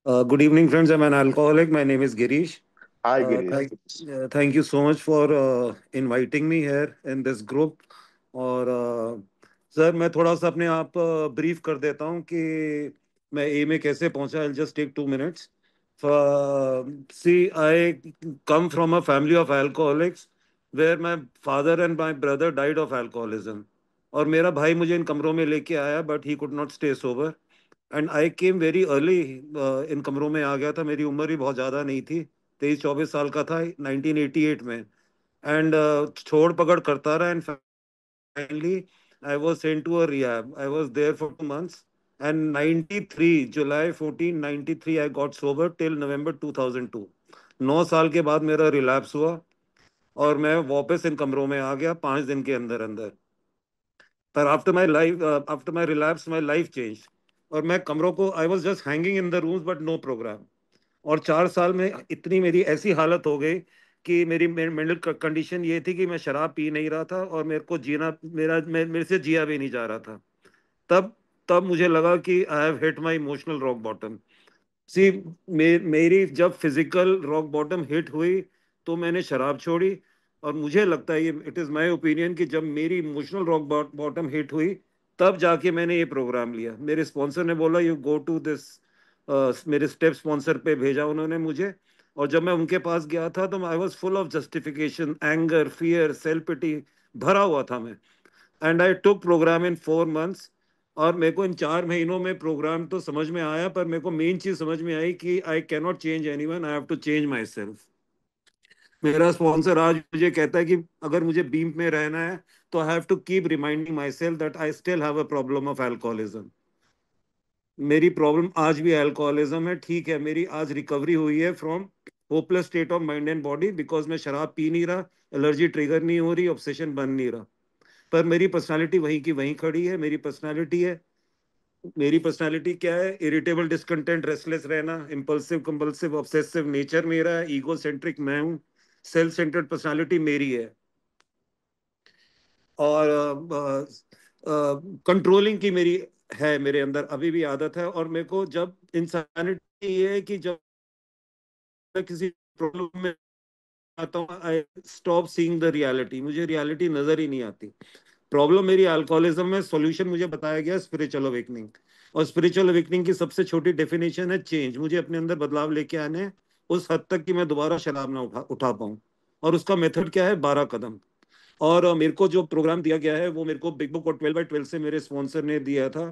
Good evening, friends. I'm an alcoholic. My name is Girish. Hi, Uh, Girish. thank, thank you so much for inviting me here in this group. और sir मैं थोड़ा सा अपने आप brief कर देता हूँ कि मैं ए में कैसे पहुंचा. I'll just take 2 minutes. See, I come from a family of alcoholics where my father and my brother died of alcoholism. और मेरा भाई मुझे इन कमरों में लेके आया, but he could not stay sober. And I came very early. इन कमरों में आ गया था, मेरी उम्र भी बहुत ज़्यादा नहीं थी, 23-24 साल का था 1988 में. एंड छोड़ पकड़ करता रहा. And finally I was sent to a rehab. I was there for 2 months. And 93 July 1493 I got sober till November 2002. 9 साल के बाद मेरा रिलैप्स हुआ और मैं वापस इन कमरों में आ गया 5 दिन के अंदर अंदर. पर after my relapse my life change. और मैं कमरों को I was just hanging in the rooms but no programme. और 4 साल में इतनी मेरी ऐसी हालत हो गई कि मेरी मेंटल कंडीशन ये थी कि मैं शराब पी नहीं रहा था और मेरे को जीना मेरे से जिया भी नहीं जा रहा था. तब तब मुझे लगा कि I have hit my emotional rock bottom. See, मेरी जब फिजिकल रॉक बॉटम हिट हुई तो मैंने शराब छोड़ी. और मुझे लगता है, ये इट इज़ माय ओपिनियन, कि जब मेरी इमोशनल रॉक बॉटम हिट हुई तब जाके मैंने ये प्रोग्राम लिया. मेरे स्पॉन्सर ने बोला यू गो टू दिस. मेरे स्टेप स्पॉन्सर पे भेजा उन्होंने मुझे. और जब मैं उनके पास गया था तो I was full of justification, anger, fear, self pity, भरा हुआ था मैं. And I took programme in 4 months. और मेरे को इन 4 महीनों में प्रोग्राम तो समझ में आया, पर मेरे को मेन चीज समझ में आई कि I cannot change anyone, I have to change myself. मेरा स्पॉन्सर आज मुझे कहता है कि अगर मुझे बीम में रहना है तो I have to keep reminding myself that I still have a problem of alcoholism. मेरी प्रॉब्लम आज भी अल्कोहलिज्म है. ठीक है, मेरी आज रिकवरी हुई है from hopeless state of mind and body, because मैं शराब पी नहीं रहा, एलर्जी ट्रिगर नहीं हो रही, ऑब्सेशन बन नहीं रहा. पर मेरी पर्सनालिटी वहीं की वहीं खड़ी है. मेरी पर्सनालिटी क्या है? इरिटेबल, डिस्कंटेंट, रेस्टलेस रहना, इम्पल्सिव, कंपल्सिव, ऑब्सेसिव नेचर मेरा है, ईगो सेंट्रिक मैं हूँ, सेल्फ सेंटर्ड पर्सनालिटी मेरी है. और कंट्रोलिंग की मेरी है, मेरे अंदर अभी भी आदत है. और मेरे को जब इंसानिटी ये है कि जब मैं किसी प्रॉब्लम में आता हूँ, I stop seeing the reality. मुझे रियलिटी नजर ही नहीं आती. प्रॉब्लम मेरी अल्कोहलिज्म में, सॉल्यूशन मुझे बताया गया स्पिरिचुअल अवेकनिंग. और स्पिरिचुअल अवेकनिंग की सबसे छोटी डेफिनेशन है चेंज. मुझे अपने अंदर बदलाव लेके आने हैं, उस हद तक कि मैं दोबारा शराब ना उठा पाऊं. और उसका मेथड क्या है? 12 कदम. और मेरे को जो प्रोग्राम दिया गया है वो मेरे को बिग बुक और 12 बाई 12 से मेरे स्पॉन्सर ने दिया था.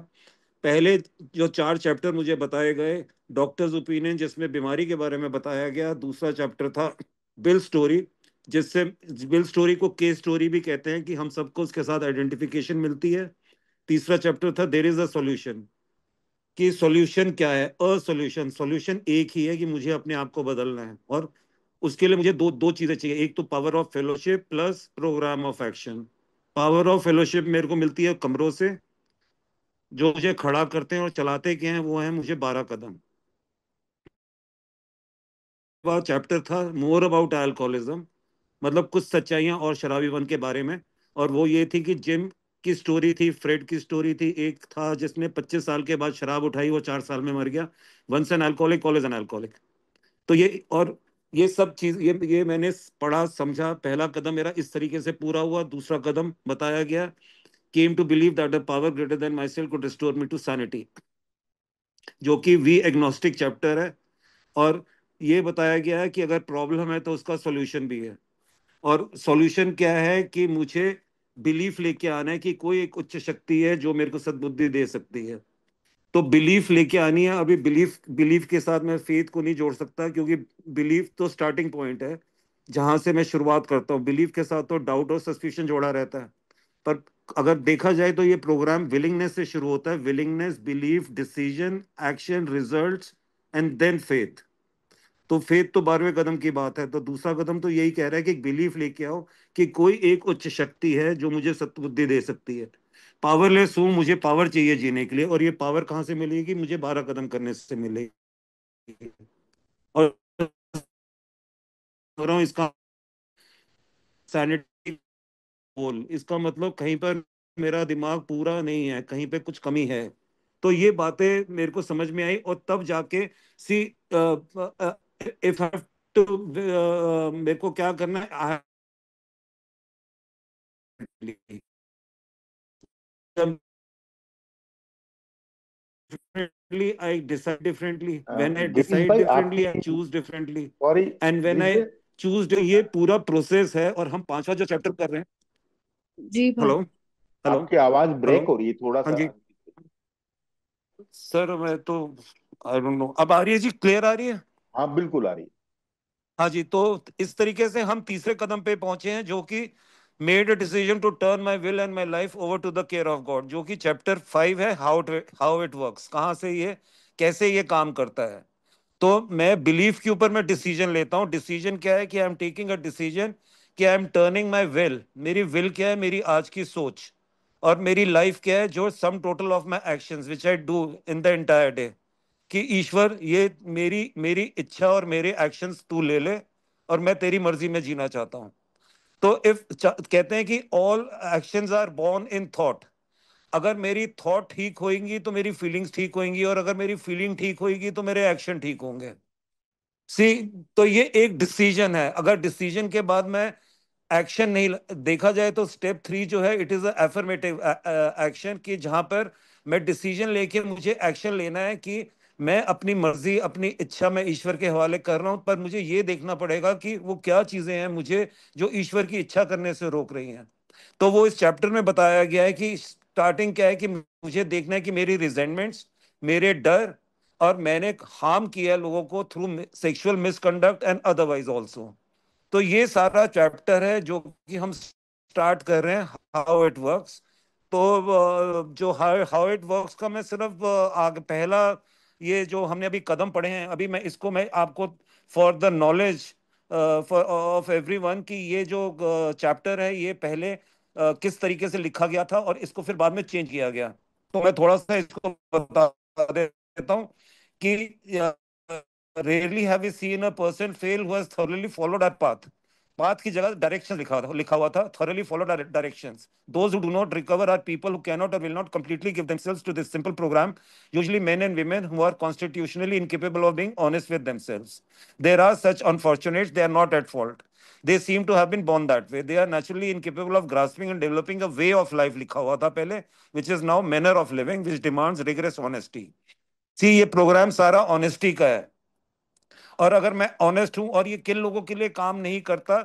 पहले जो 4 चैप्टर मुझे बताए गए, डॉक्टर्स ओपिनियन जिसमें बीमारी के बारे में बताया गया. दूसरा चैप्टर था बिल स्टोरी, जिससे बिल स्टोरी को केस स्टोरी भी कहते हैं, कि हम सबको उसके साथ आइडेंटिफिकेशन मिलती है. तीसरा चैप्टर था देर इज अ सॉल्यूशन, कि सॉल्यूशन क्या है? अ सॉल्यूशन, सॉल्यूशन एक ही है कि मुझे अपने आप को बदलना है. और उसके लिए मुझे दो दो चीजें चाहिए. एक तो power of fellowship plus programme of action. Power of fellowship मेरे को मिलती है कमरों से. जो मुझे खड़ा करते हैं और चलाते क्या हैं वो है मुझे 12 कदम. बाद चैप्टर था मोर अबाउट अल्कोहलिज्म, मतलब कुछ सच्चाइयां और शराबीपन के बारे में. और वो ये थी कि जिम की स्टोरी थी, फ्रेड की स्टोरी थी. एक था जिसने 25 साल के बाद शराब उठाई, वो 4 साल में मर गया. Once an alcoholic always an alcoholic. तो ये सब चीज, ये मैंने पढ़ा, समझा. पहला कदम मेरा इस तरीके से पूरा हुआ. दूसरा कदम बताया गया, came to believe that a power greater than myself could restore me to sanity, जो कि वी एग्नोस्टिक चैप्टर है. और ये बताया गया है कि अगर प्रॉब्लम है तो उसका सॉल्यूशन भी है. और सॉल्यूशन क्या है? कि मुझे बिलीफ लेके आना है कि कोई एक उच्च शक्ति है जो मेरे को सद्बुद्धि दे सकती है. तो बिलीफ लेके आनी है. अभी बिलीफ बिलीफ के साथ मैं फेथ को नहीं जोड़ सकता, क्योंकि बिलीफ तो स्टार्टिंग पॉइंट है जहां से मैं शुरुआत करता हूँ. बिलीफ के साथ तो डाउट और सस्पिशन जोड़ा रहता है. पर अगर देखा जाए तो ये प्रोग्राम विलिंगनेस से शुरू होता है. Willingness, belief, decision, action, results, and then faith. तो फेथ तो 12वें कदम की बात है. तो दूसरा कदम तो यही कह रहा है कि बिलीफ लेके आओ कि कोई एक उच्च शक्ति है जो मुझे सत्बुद्धि दे सकती है. पावरलेस हूं, मुझे पावर चाहिए जीने के लिए. और ये पावर कहाँ से मिलेगी? मुझे 12 कदम करने से मिलेगी. और कर रहा हूँ इसका सैनिटी गोल. इसका मतलब कहीं पर मेरा दिमाग पूरा नहीं है, कहीं पे कुछ कमी है. तो ये बातें मेरे को समझ में आई, और तब जाके सी, इफ हैव टू, मेरे को क्या करना है, differently, I decide differently. When I Girish decide भाई differently, I आपकी, choose differently. Sorry And when Girish I भाई, choose, ये पूरा प्रोसेस है, और हम पांचवा जो चैप्टर कर रहे हैं। जी भाई। हेलो, हेलो, आपकी आवाज हेलो। ब्रेक हो रही है थोड़ा हाँ सा। जी सर, मैं तो आई डोंट नो, अब आ रही है जी, क्लियर आ रही है? हाँ बिल्कुल आ रही है। हाँ जी, तो इस तरीके से हम तीसरे कदम पे पहुंचे हैं, जो कि made a decision to turn my will and my life over to the care of God, जो कि चैप्टर 5 है, हाउ इट वर्क्स, कहाँ से ये, कैसे ये काम करता है। तो मैं बिलीफ के ऊपर मैं डिसीजन लेता हूँ। डिसीजन क्या है कि I am taking a decision कि I am turning my will, मेरी विल क्या है, मेरी आज की सोच, और मेरी लाइफ क्या है, जो sum total of my actions which I do in the entire day, कि ईश्वर, ये मेरी मेरी इच्छा और मेरे एक्शंस तू ले ले, और मैं तेरी मर्जी में जीना चाहता हूँ। तो इफ कहते हैं कि all actions are born in thought, अगर मेरी थॉट ठीक होएंगी तो मेरी फीलिंग्स ठीक होएंगी, और अगर मेरी फीलिंग ठीक होएगी तो मेरे एक्शन ठीक होंगे। सी, तो ये एक डिसीजन है। अगर डिसीजन के बाद मैं एक्शन नहीं देखा जाए, तो स्टेप 3 जो है, इट इज अफर्मेटिव एक्शन, कि जहां पर मैं डिसीजन लेके मुझे एक्शन लेना है, कि मैं अपनी मर्जी, अपनी इच्छा मैं ईश्वर के हवाले कर रहा हूं, पर मुझे ये देखना पड़ेगा कि वो क्या चीजें हैं मुझे जो ईश्वर की इच्छा करने से रोक रही हैं। तो वो इस चैप्टर में बताया गया है कि स्टार्टिंग क्या है, कि मुझे देखना है कि मेरी रिजेंटमेंट्स, मेरे डर, और मैंने हार्म किया लोगों को through sexual misconduct and otherwise also. तो ये सारा चैप्टर है जो कि हम स्टार्ट कर रहे हैं, हाउ इट वर्क्स। तो जो हाउ इट वर्क्स का मैं सिर्फ आगे पहला, ये जो हमने अभी कदम पढ़े हैं, अभी मैं आपको for the knowledge for of everyone, कि ये जो चैप्टर है, ये पहले किस तरीके से लिखा गया था, और इसको फिर बाद में चेंज किया गया। तो मैं थोड़ा सा इसको बता देता हूँ कि rarely have we seen a person fail who has thoroughly followed our path। Path की जगह डायरेक्शन लिखा हुआ था, thoroughly followed our directions। Those who do not recover are people who cannot or will not completely give themselves to this simple program, usually men and women who are constitutionally incapable of being honest with themselves. There are such unfortunates, they are not at fault, they seem to have been born that way, they are naturally incapable of grasping and developing a way of life, लिखा हुआ था पहले, which is now manner of living, which demands rigorous honesty। सी, ये programme सारा honesty का है। और अगर मैं ऑनेस्ट हूं, और ये किन लोगों के लिए काम नहीं करता,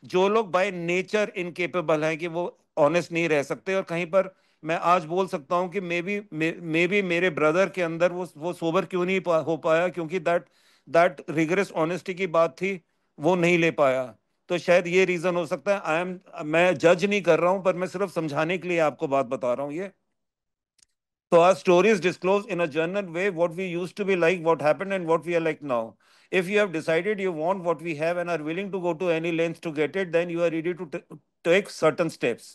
जो लोग बाय नेचर इनकेपेबल हैं, कि वो ऑनेस्ट नहीं रह सकते। और कहीं पर मैं आज बोल सकता हूं कि मे बी मेरे ब्रदर के अंदर वो सोबर क्यों नहीं हो पाया, क्योंकि दैट रिगरस ऑनेस्टी की बात थी, वो नहीं ले पाया। तो शायद ये रीजन हो सकता है। मैं जज नहीं कर रहा हूं, पर मैं सिर्फ समझाने के लिए आपको बात बता रहा हूं ये। So our stories disclose in a journal way what we used to be like, what happened, and what we are like now. If you have decided you want what we have and are willing to go to any lengths to get it, then you are ready to take certain steps.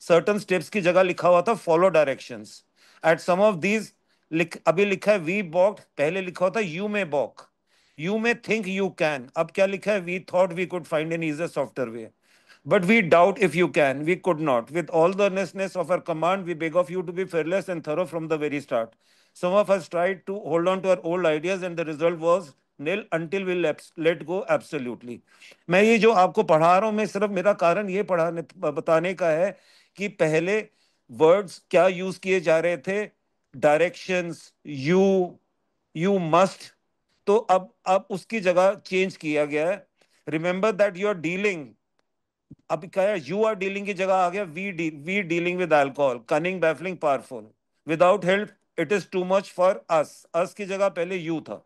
Certain steps की जगह लिखा हुआ था follow directions. At some of these, अभी लिखा है we balked, पहले लिखा हुआ था you may balk. You may think you can. अब क्या लिखा है, we thought we could find an easier, softer way. But we doubt if you can. We could not. With all the earnestness of our command, we beg of you to be fearless and thorough from the very start. Some of us tried to hold on to our old ideas, and the result was nil until we let go absolutely. मैं ये जो आपको पढ़ा रहा हूँ, मैं सिर्फ मेरा कारण ये पढ़ाने बताने का है कि पहले वर्ड्स क्या यूज किए जा रहे थे, डायरेक्शंस, यू मस्ट, तो अब उसकी जगह चेंज किया गया है। Remember that you are dealing, अब क्या है, यू आर डीलिंग की जगह आ गया we dealing with alcohol, cunning, baffling, powerful, without help it is too much for us की जगह पहले यू था।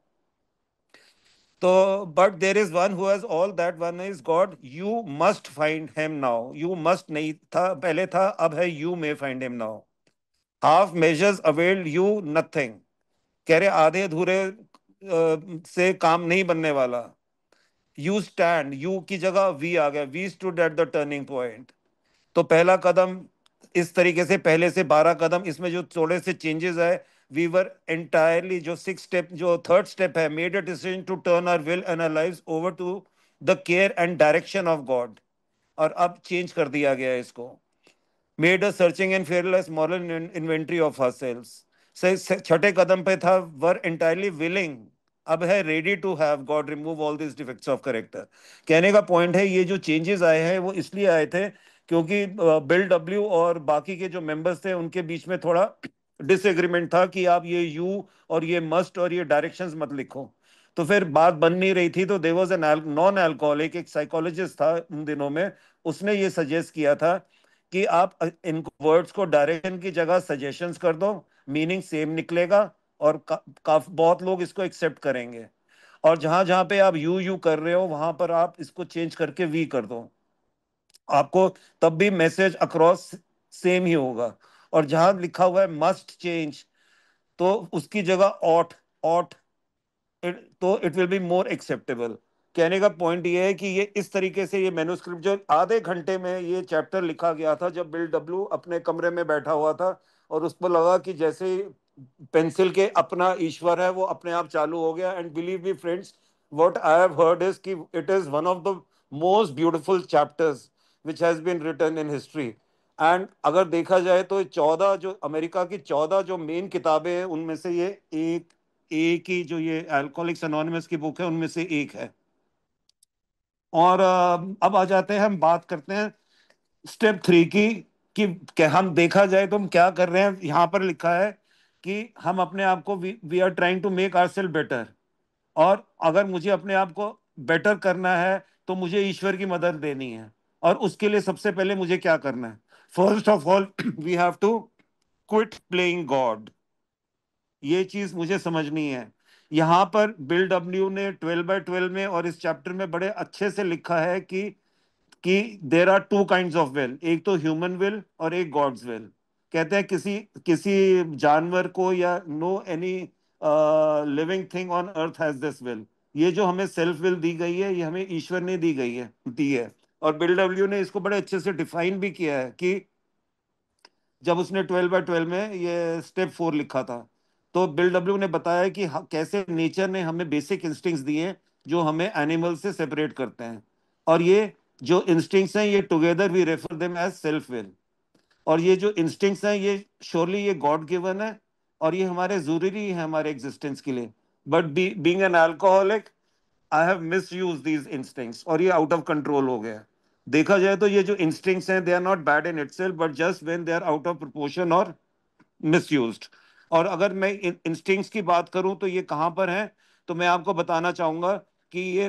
तो but there is one who has all that one is God, you must find him now, you must नहीं था पहले, था, अब है you may find him now. Half measures availed you nothing, कह रहे आधे अधूरे से काम नहीं बनने वाला। यू स्टैंड, यू की जगह वी आ गया, we stood at the turning point. तो पहला कदम इस तरीके से, पहले से 12 कदम, इसमें जो थोड़े से चेंजेस है, वी वर एंटायरली, जो 6 स्टेप, जो थर्ड स्टेप है, made a decision to turn our will and our lives over to the care and direction of God. और अब चेंज कर दिया गया है इसको, made a searching and fearless moral inventory of ourselves. छठे कदम पे था, वर एंटायरली विलिंग, अब है ready to have God remove all this defects of character. कहने का पॉइंट है ये जो चेंजेस आए हैं वो इसलिए आए थे क्योंकि बिल डब्ल्यू और बाकी के जो मेंबर्स थे उनके बीच में थोड़ा डिसएग्रीमेंट था कि आप ये यू और ये मस्ट और ये डायरेक्शंस मत लिखो। तो फिर बात बन नहीं रही थी, तो there was an non alcoholic, एक साइकोलॉजिस्ट था उन दिनों में, उसने ये सजेस्ट किया था कि आप इन वर्ड्स को डायरेक्शन की जगह सजेशंस कर दो, मीनिंग सेम निकलेगा और बहुत लोग इसको एक्सेप्ट करेंगे। और जहां जहां पे आप यू कर रहे हो वहां पर आप इसको चेंज करके वी कर दो, आपको तब भी मैसेज अक्रॉस सेम ही होगा। और जहां लिखा हुआ है मस्ट चेंज, तो उसकी जगह ऑट, ऑट, तो it will be more acceptable. कहने का पॉइंट ये है कि ये इस तरीके से ये मैन्युस्क्रिप्ट जो आधे घंटे में ये चैप्टर लिखा गया था, जब बिल डब्ल्यू अपने कमरे में बैठा हुआ था और उसको लगा कि जैसे पेंसिल के अपना ईश्वर है वो अपने आप चालू हो गया। And believe me friends, what I have heard is कि it is one of the most beautiful chapters which has been written in history. And अगर देखा जाए तो 14 जो अमेरिका की 14 जो मेन किताबें हैं उनमें से ये एक ही जो ये अल्कोहलिक्स अनोनिमस की बुक है उनमें से एक है। और अब आ जाते हैं, हम बात करते हैं स्टेप 3 की कि हम देखा जाए तो हम क्या कर रहे हैं। यहाँ पर लिखा है कि हम अपने आप को we are trying to make our self better. और अगर मुझे अपने आप को बेटर करना है तो मुझे ईश्वर की मदद लेनी है। और उसके लिए सबसे पहले मुझे क्या करना है? First of all we have to quit playing God. ये चीज मुझे समझनी है। यहां पर बिल डब्ल्यू ने 12/12 में और इस चैप्टर में बड़े अच्छे से लिखा है कि there are two kinds of will, एक तो ह्यूमन विल और एक गॉड्स विल। कहते हैं किसी किसी जानवर को या no any living thing on earth has this will. ये जो हमें सेल्फ विल दी गई है ये हमें ईश्वर ने दी है। और बिल डब्ल्यू ने इसको बड़े अच्छे से डिफाइन भी किया है कि जब उसने 12/12 में ये स्टेप 4 लिखा था, तो बिल डब्ल्यू ने बताया कि कैसे नेचर ने हमें बेसिक इंस्टिंक्ट्स दिए हैं जो हमें एनिमल से सेपरेट करते हैं। और ये जो इंस्टिंक्ट्स हैं ये together we refer them as self will. और ये जो इंस्टिंक्ट्स हैं ये श्योरली ये गॉड गिवन है और ये हमारे जरूरी है हमारे एग्जिस्टेंस के लिए। But being an alcoholic I have miss use these instincts और ये आउट ऑफ कंट्रोल हो गया। देखा जाए तो ये जो इंस्टिंक्ट्स हैं they are not bad in itself, but just when they are out of proportion और मिसयूज्ड। और अगर मैं इंस्टिंक्ट्स की बात करूं तो ये कहां पर है, तो मैं आपको बताना चाहूंगा कि ये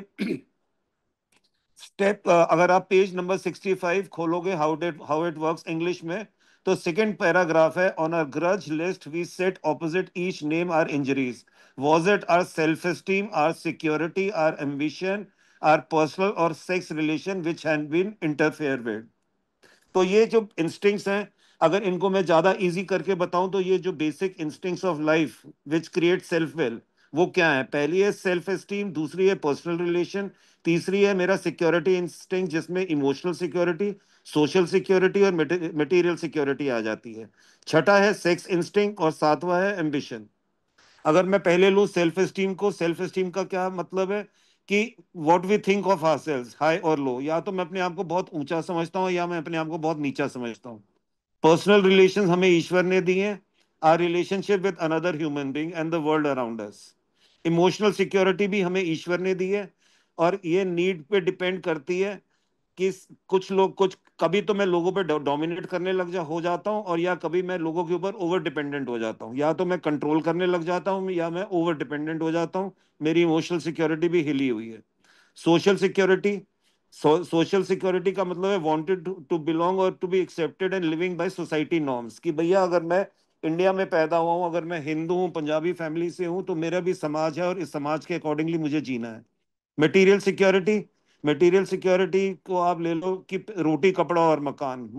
स्टेप, अगर आप पेज नंबर 65 खोलोगे, हाउ इट वर्क्स इंग्लिश में, तो सेकंड पैराग्राफ है, on a grudge list we set opposite each name our injuries, was it our self esteem, our security, our ambition, our personal or sex relation which had been interfered with? तो ये जो instincts हैं, अगर इनको मैं ज्यादा easy करके बताऊं तो ये जो basic instincts of life which create self will, वो क्या है? पहली है सेल्फ एस्टीम, दूसरी है पर्सनल रिलेशन, तीसरी है मेरा सिक्योरिटी इंस्टिंक्ट जिसमें इमोशनल सिक्योरिटी, सोशल सिक्योरिटी और मटेरियल सिक्योरिटी आ जाती है, छठा है सेक्स इंस्टिंक्ट और सातवां है एम्बिशन। अगर मैं पहले लूँ सेल्फ एस्टीम को, सेल्फ एस्टीम का क्या मतलब है कि what we think of ourselves, high और लो, या तो मैं अपने आप को बहुत ऊंचा समझता हूँ या मैं अपने आप को बहुत नीचा समझता हूँ। पर्सनल रिलेशंस हमें ईश्वर ने दिए हैं, our relationship with another human being and the world around us. Emotional security भी हमें ईश्वर ने दी है और ये नीड पे डिपेंड करती है कि कुछ लोग कुछ कभी तो मैं लोगों पे डोमिनेट करने हो जाता हूँ, और या कभी मैं लोगों के ऊपर ओवर डिपेंडेंट हो जाता हूँ, या तो मैं कंट्रोल करने लग जाता हूँ या मैं ओवर डिपेंडेंट हो जाता हूँ। मेरी इमोशनल सिक्योरिटी भी हिली हुई है। सोशल सिक्योरिटी, सोशल सिक्योरिटी का मतलब है वांटेड टू बिलोंग और to be accepted and living by society norms, कि भैया अगर मैं इंडिया में पैदा हुआ हूँ, अगर मैं हिंदू हूँ, पंजाबी फैमिली से हूँ, तो मेरा भी समाज है और इस समाज के अकॉर्डिंगली मुझे जीना है। मटेरियल सिक्योरिटी, मटेरियल सिक्योरिटी को आप ले लो कि रोटी कपड़ा और मकान,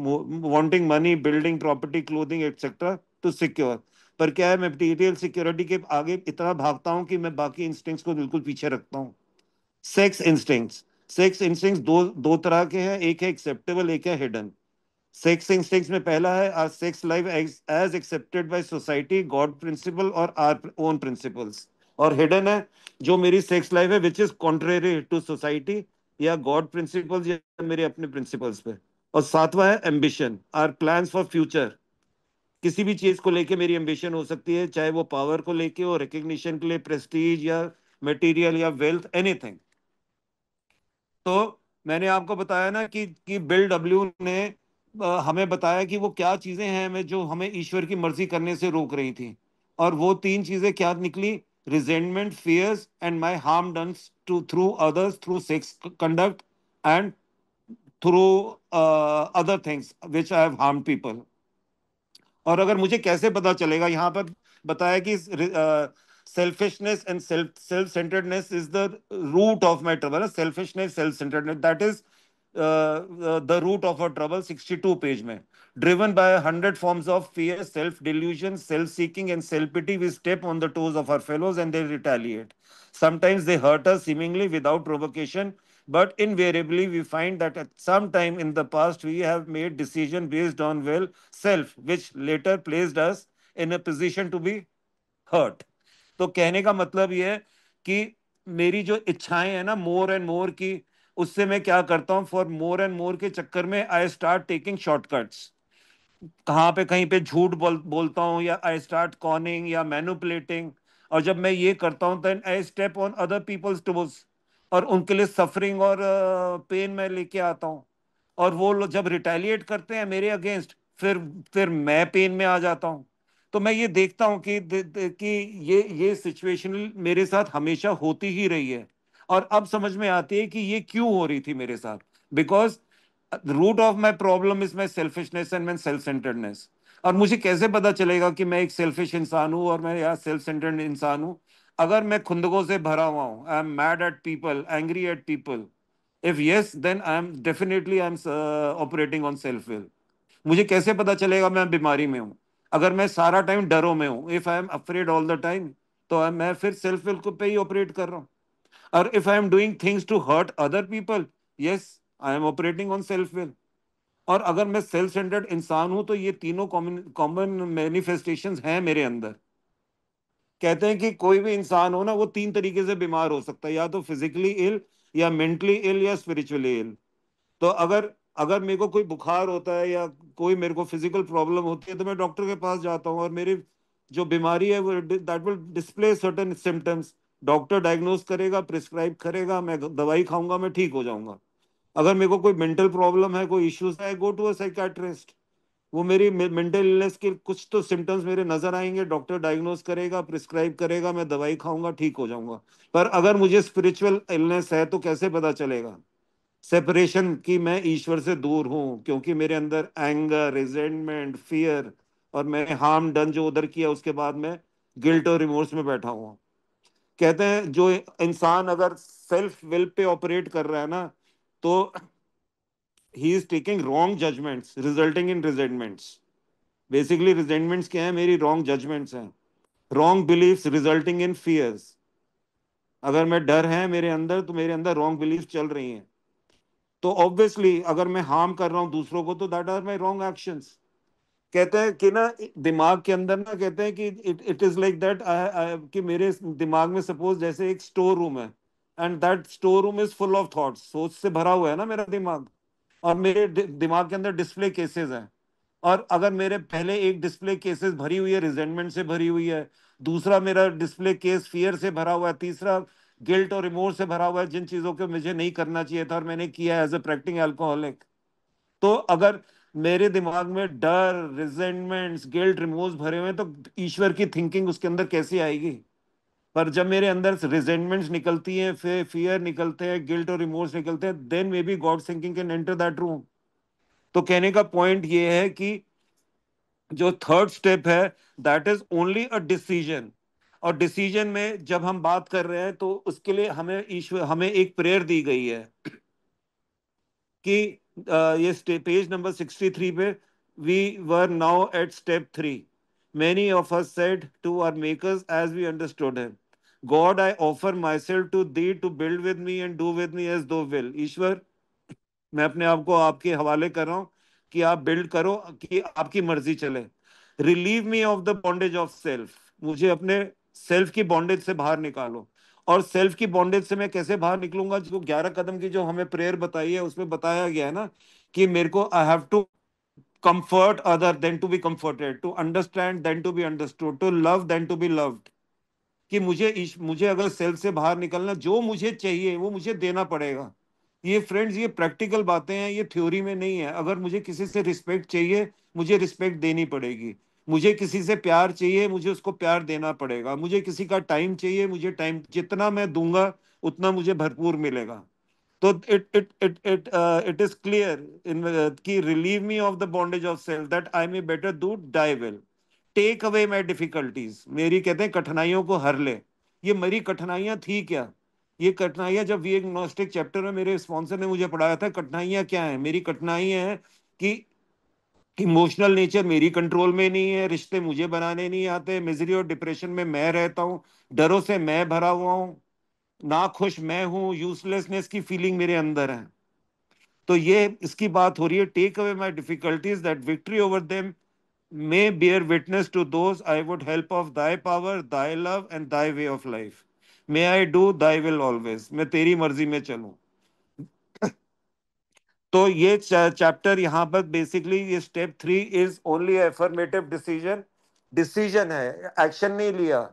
wanting money, building, property, clothing etcetera to secure. पर क्या है, मैं मटेरियल सिक्योरिटी के आगे इतना भागता हूँ कि मैं बाकी इंस्टिंक्ट्स को बिल्कुल पीछे रखता हूँ। सेक्स इंस्टिंक्ट्स, सेक्स इंस्टिंक्ट्स दो दो तरह के हैं, एक है एक्सेप्टेबल, एक है हिडन। सेक्स इंस्टिंक्ट्स में पहला है our sex life as accepted by society, God principle और आर ओन प्रिंसिपल्स। और हिडन है जो मेरी सेक्स लाइफ है which is contrary to society या गॉड प्रिंसिपल्स या मेरे अपने प्रिंसिपल्स पे। और सातवां है ambition, our plans for future किसी भी चीज को लेके मेरी एम्बिशन हो सकती है, चाहे वो पावर को लेके हो, रिकग्निशन के लिए, प्रेस्टीज या मटेरियल या वेल्थ, एनीथिंग। तो मैंने आपको बताया ना कि बिल डब्ल्यू ने हमें बताया कि वो क्या चीजें हैं हमें, जो हमें ईश्वर की मर्जी करने से रोक रही थी। और वो तीन चीजें क्या निकली? Resentment, fears and my harm done to through others, through sex conduct, and through other things which I have harm people. और अगर मुझे कैसे पता चलेगा, यहाँ पर बताया कि selfishness and self centredness is the root of my trouble. Selfishness, self centredness, that is the root of a trouble, 62 page में। Driven by 100 forms of fear, self delusion, self seeking and self pity, we step on the toes of our fellows and they retaliate. Sometimes they hurt us seemingly without provocation, but invariably we find that at some time in the past we have made decision based on will self, which later placed us in a position to be hurt. तो कहने का मतलब ये है कि मेरी जो इच्छाएं हैं ना, मोर एंड मोर की, उससे मैं क्या करता हूं, फॉर मोर एंड मोर के चक्कर में आई स्टार्ट टेकिंग शॉर्टकट्स। कहाँ पे कहीं पे झूठ बोलता हूँ, या आई स्टार्ट कॉनिंग या मैनुपुलेटिंग। और जब मैं ये करता हूँ, then I step on other people's tools, और उनके लिए सफरिंग और पेन मैं लेके आता हूँ। और वो लोग जब रिटेलिएट करते हैं मेरे अगेंस्ट, फिर मैं पेन में आ जाता हूँ। तो मैं ये देखता हूँ कि ये सिचुएशन मेरे साथ हमेशा होती ही रही है। और अब समझ में आती है कि ये क्यों हो रही थी मेरे साथ। Because the root of my problem is my selfishness and my self centeredness। और मुझे कैसे पता चलेगा कि मैं एक सेल्फिश इंसान हूं और मैं यार सेल्फ सेंटर्ड इंसान हूं? अगर मैं खुंदकों से भरा हुआ हूं, I am mad at people, angry at people, if yes then I am operating on self will. मुझे कैसे पता चलेगा मैं बीमारी में हूं? अगर मैं सारा टाइम डरों में हूं, if I am afraid all the time, तो मैं फिर सेल्फ विल को पे ही ऑपरेट कर रहा हूं। और if I am doing things to hurt other people, yes, I am operating on self will. और अगर मैं सेल्फ सेंटर्ड इंसान हूं, तो ये तीनों कॉमन कॉमन मैनिफेस्टेशंस हैं मेरे अंदर। कहते हैं कि कोई भी इंसान हो ना, वो तीन तरीके से बीमार हो सकता है, या तो फिजिकली इल, या मेंटली इल, या स्पिरिचुअली इल। तो अगर अगर मेरे को कोई बुखार होता है या कोई मेरे को फिजिकल प्रॉब्लम होती है, तो मैं डॉक्टर के पास जाता हूँ, और मेरी जो बीमारी है वो that will display certain symptoms. Doctor diagnose करेगा, प्रिस्क्राइब करेगा, मैं दवाई खाऊंगा, मैं ठीक हो जाऊंगा। अगर मेरे को कोई मेंटल प्रॉब्लम है, कोई इश्यूज है, गो टू अ साइकाट्रिस्ट। वो मेरी मेंटल इलनेस के कुछ तो सिम्टम्स मेरे नजर आएंगे, डॉक्टर डायग्नोज करेगा, प्रिस्क्राइब करेगा, मैं दवाई खाऊंगा, ठीक हो जाऊंगा। पर अगर मुझे स्पिरिचुअल इलनेस है, तो कैसे पता चलेगा सेपरेशन की मैं ईश्वर से दूर हूं? क्योंकि मेरे अंदर एंगर, रिजेंटमेंट, फियर, और मैंने हार्म डन जो उधर किया, उसके बाद में गिल्ट और रिमोर्स में बैठा हुआ। कहते हैं जो इंसान अगर सेल्फ विल पे ऑपरेट कर रहा है ना, तो he is taking wrong judgements resulting in resentments. Basically resentments क्या है? मेरी रॉन्ग जजमेंट्स हैं, wrong beliefs resulting in fears. अगर मैं डर है मेरे अंदर, तो मेरे अंदर रॉन्ग बिलीफ चल रही हैं। तो ऑब्वियसली अगर मैं हार्म कर रहा हूं दूसरों को, तो that are my wrong actions. कहते हैं कि ना, दिमाग के अंदर ना, कहते हैं कि it it is like that, कि मेरे दिमाग में सपोज जैसे एक स्टोर रूम है, and that store room is full of thoughts. सोच से भरा हुआ है ना मेरा दिमाग, और मेरे दिमाग के अंदर डिस्प्ले केसेस हैं। और अगर मेरे पहले एक डिस्प्ले केसेस भरी हुई है, रिजेंटमेंट से भरी हुई है, दूसरा मेरा डिस्प्ले केस फियर से भरा हुआ है, तीसरा गिल्ट और रिमोर्स से भरा हुआ है, जिन चीजों को मुझे नहीं करना चाहिए था और मैंने किया एज ए प्रैक्टिंग अल्कोहलिक। तो अगर मेरे दिमाग में डर, रिजेंटमेंट्स, गिल्ट, रिमोर्स भरे हुए हैं, तो ईश्वर की थिंकिंग उसके अंदर कैसे आएगी? पर जब मेरे अंदर रिजेंटमेंट्स निकलती हैं, फिर फियर निकलते हैं, गिल्ट और रिमोर्स निकलते हैं, then may be God thinking can enter that room. तो कहने का पॉइंट ये है कि जो थर्ड स्टेप है, that is only a decision. और डिसीजन में जब हम बात कर रहे हैं, तो उसके लिए हमें ईश्वर, हमें एक प्रेयर दी गई है कि ये पेज नंबर 63 पे, we were now at step 3। Many of us said to our makers as we understood him, God I offer myself to thee to build with me and do with me as thou will. ईश्वर, मैं अपने आप को आपके हवाले कर रहा हूं कि आप बिल्ड करो, कि आपकी मर्जी चले। Relieve me of the bondage of self, मुझे अपने सेल्फ की बॉन्डेज से बाहर निकालो। और सेल्फ की बॉन्डेज से मैं कैसे बाहर निकलूंगा? जो 11 कदम की जो हमें प्रेयर बताई है, उसमें बताया गया है ना कि मेरे को I have to comfort other than to be comforted, to understand than to be understood, to love than to be loved. कि मुझे अगर सेल्फ से बाहर निकलना, जो मुझे चाहिए वो मुझे देना पड़ेगा। ये फ्रेंड्स, ये प्रैक्टिकल बातें हैं, ये थ्योरी में नहीं है। अगर मुझे किसी से रिस्पेक्ट चाहिए, मुझे रिस्पेक्ट देनी पड़ेगी। मुझे किसी से प्यार चाहिए, मुझे उसको प्यार देना पड़ेगा। मुझे किसी का टाइम चाहिए, मुझे टाइम जितना मैं दूंगा उतना मुझे भरपूर मिलेगा। तो इट इज क्लियर इन कि relieve me of the bondage of self that I may better do thy will. Take away my difficulties, मेरी कहते हैं कठिनाइयों को हर ले। ये मेरी कठिनाइयां थी क्या? ये कठिनाइयां, जब ये नॉस्टिक चैप्टर में मेरे स्पॉन्सर ने मुझे पढ़ाया था, कठिनाइयां क्या है? मेरी कठिनाइयां हैं कि इमोशनल नेचर मेरी कंट्रोल में नहीं है, रिश्ते मुझे बनाने नहीं आते, मिजरी और डिप्रेशन में मैं रहता हूँ, डरों से मैं भरा हुआ हूँ, ना खुश मैं हूँ, यूजलेसनेस की फीलिंग मेरे अंदर है। तो ये इसकी बात हो रही है, take away my difficulties that victory over them may bear witness to those I would help of thy power, thy love and thy way of life. May I do thy will always. मैं तेरी मर्जी में चलूं। तो ये chapter यहाँ पर basically, ये step 3 is only affirmative decision. Decision है, एक्शन नहीं लिया।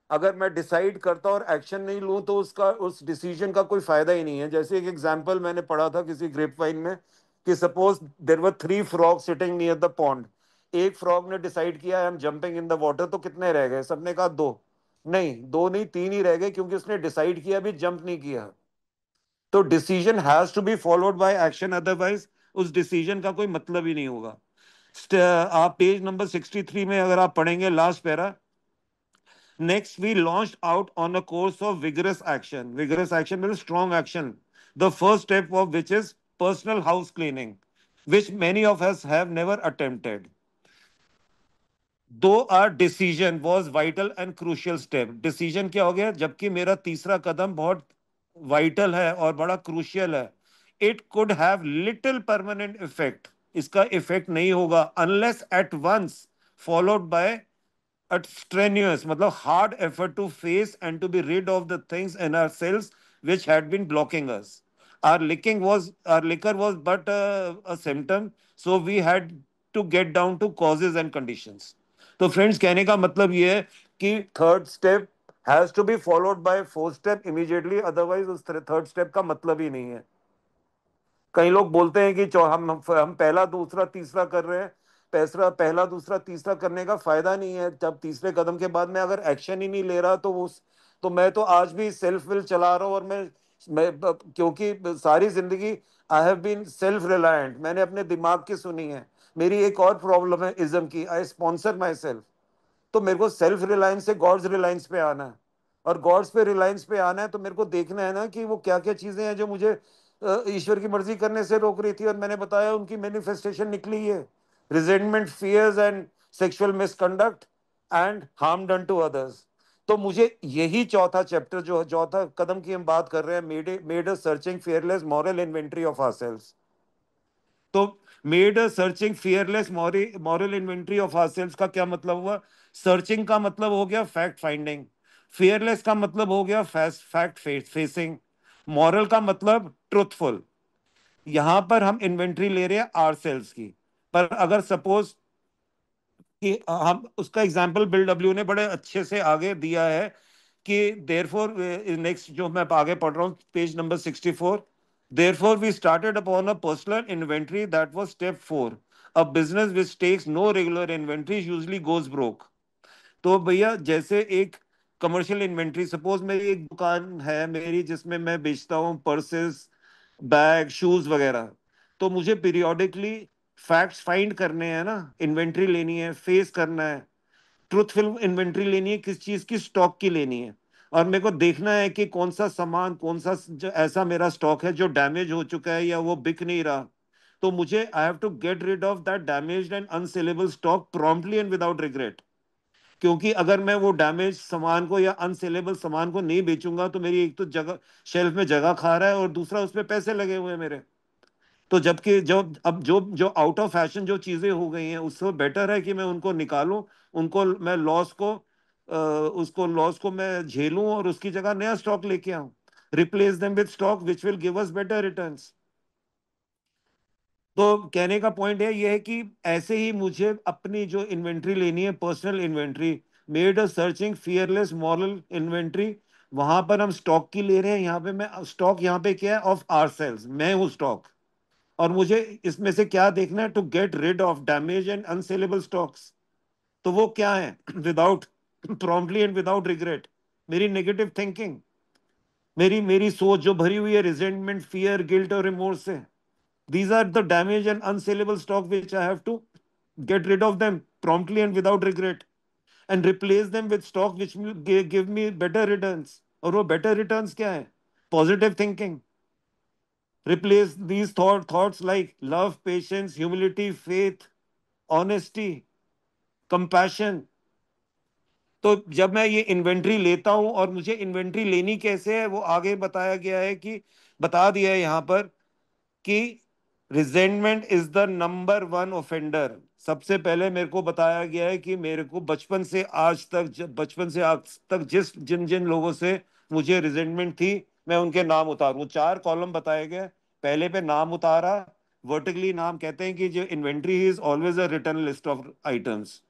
अगर मैं डिसाइड करता और एक्शन नहीं लूं तो उसका, उस डिसीजन का कोई फायदा ही नहीं है। जैसे एक एग्जांपल मैंने पढ़ा था किसी ग्रेप वाइन में, कि suppose there were 3 frog sitting near the pond. एक फ्रॉग ने डिसाइड किया I am jumping in the water, तो कितने रह गए? सबने कहा दो। नहीं, दो नहीं, 3 ही रह गए, क्योंकि उसने डिसाइड किया, भी जंप नहीं किया। तो decision has to be followed by action, otherwise उस डिसीजन का कोई मतलब ही नहीं होगा। आप पेज नंबर 63 में अगर आप पढ़ेंगे, last para, next we launched out on a course of vigorous action. Vigorous action means strong action, the first step of which is personal house cleaning, which many of us have never attempted. Though our decision was vital and crucial step. Decision क्या हो गया? जबकि मेरा तीसरा कदम बहुत vital है और बड़ा क्रूशियल है। It could have little permanent effect. इसका इफेक्ट नहीं होगा unless at once followed by a strenuous, मतलब hard effort to face and to be rid of the things in ourselves which had been blocking us. Our liquor was but a symptom, so we had to get down to causes and conditions. तो friends, कहने का मतलब ये है कि third step has to be followed by fourth step immediately, otherwise उस third step का मतलब ही नहीं है। कई लोग बोलते हैं कि हम पहला दूसरा तीसरा कर रहे हैं। पहला दूसरा तीसरा करने का फायदा नहीं है, जब तीसरे कदम के बाद मैं अगर एक्शन ही नहीं ले रहा, तो उस, तो मैं तो आज भी सेल्फ विल चला रहा हूँ। और मैं क्योंकि सारी जिंदगी I have been self reliant, मैंने अपने दिमाग की सुनी है। मेरी एक और प्रॉब्लम है इज्म की, आई स्पॉन्सर माई सेल्फ। तो मेरे को सेल्फ रिलायंस से गॉड्स रिलायंस पे आना है। और गॉड्स पे रिलायंस पे आना है तो मेरे को देखना है ना कि वो क्या क्या चीजें हैं जो मुझे ईश्वर की मर्जी करने से रोक रही थी। और मैंने बताया उनकी मैनिफेस्टेशन निकली है, resentment, fears and sexual misconduct and harm done to others. तो मुझे यही चौथा चैप्टर, जो चौथा कदम की हम बात कर रहे हैं, made a searching fearless moral inventory of ourselves. तो made a searching fearless moral inventory of ourselves का क्या मतलब हुआ? सर्चिंग का मतलब हो गया फैक्ट फाइंडिंग, फियरलेस का मतलब हो गया फैक्ट फेसिंग, मॉरल का मतलब ट्रुथफुल। यहां पर हम इन्वेंट्री ले रहे हैं आवरसेल्व्स की। पर अगर सपोज कि हम उसका एग्जाम्पल बिल डब्ल्यू ने बड़े अच्छे से आगे दिया है कि देयरफॉर, नेक्स्ट जो मैं आगे पढ़ रहा हूँ, page number 64, therefore we started upon a personal inventory that was step 4। A business which takes no regular inventory usually goes broke. तो भैया, जैसे एक कमर्शियल इन्वेंट्री, सपोज मेरी एक दुकान है मेरी, जिसमें मैं बेचता हूँ पर्सेस, बैग, शूज वगैरह। तो मुझे पीरियोडिकली फैक्ट्स फाइंड करने हैं ना, इन्वेंट्री लेनी है, फेस करना है, ट्रूथफुल इन्वेंट्री लेनी है, किस चीज की, स्टॉक की लेनी है। और मेरे को देखना है कि कौन सा सामान, कौन सा जो ऐसा मेरा स्टॉक है जो डैमेज हो चुका है या वो बिक नहीं रहा। तो मुझे I have to get rid of that damaged and unsaleable stock promptly and without regret. क्योंकि अगर मैं वो डैमेज सामान को या अनसेलेबल सामान को नहीं बेचूंगा, तो मेरी एक तो जगह, शेल्फ में जगह खा रहा है, और दूसरा उसमें पैसे लगे हुए हैं मेरे। तो जबकि जो अब जो जो आउट ऑफ फैशन जो चीजें हो गई हैं, उससे बेटर है कि मैं उनको निकालूं, उनको मैं लॉस को, उसको लॉस को मैं झेलूं और उसकी जगह नया स्टॉक लेके आऊं, replace them with stock which will give us better returns. तो कहने का पॉइंट है ये है कि ऐसे ही मुझे अपनी जो इन्वेंट्री लेनी है, personal inventory, made a searching fearless moral inventory, वहां पर हम स्टॉक की ले रहे हैं। यहाँ पे मैं स्टॉक, यहाँ पे क्या है, ऑफ आर सेल्स, मैं हूँ स्टॉक। और मुझे इसमें से क्या देखना है, to get rid of damage and unsaleable stocks. तो वो क्या है, without promptly and without regret, मेरी नेगेटिव थिंकिंग, मेरी मेरी सोच जो भरी हुई है रिजेंटमेंट, फियर, गिल्ट और रिमोर्स से। These are the damaged and unsellable stock which I have to get rid of them promptly and without regret, and replace them with stock which will give me better returns. और वो better returns क्या है? Positive thinking. Replace these thoughts like love, patience, humility, faith, honesty, compassion. तो जब मैं ये inventory लेता हूं, और मुझे इन्वेंट्री लेनी कैसे है वो आगे बताया गया है, कि बता दिया है यहाँ पर कि resentment is the number one offender. सबसे पहले मेरे को बताया गया है कि मेरे को बचपन से आज तक जिस जिन जिन लोगों से मुझे रिजेंटमेंट थी, मैं उनके नाम उतारूं। चार कॉलम बताए गए, पहले पे नाम उतारा। वर्टिकली नाम कहते हैं कि जो inventory is always a return list of items.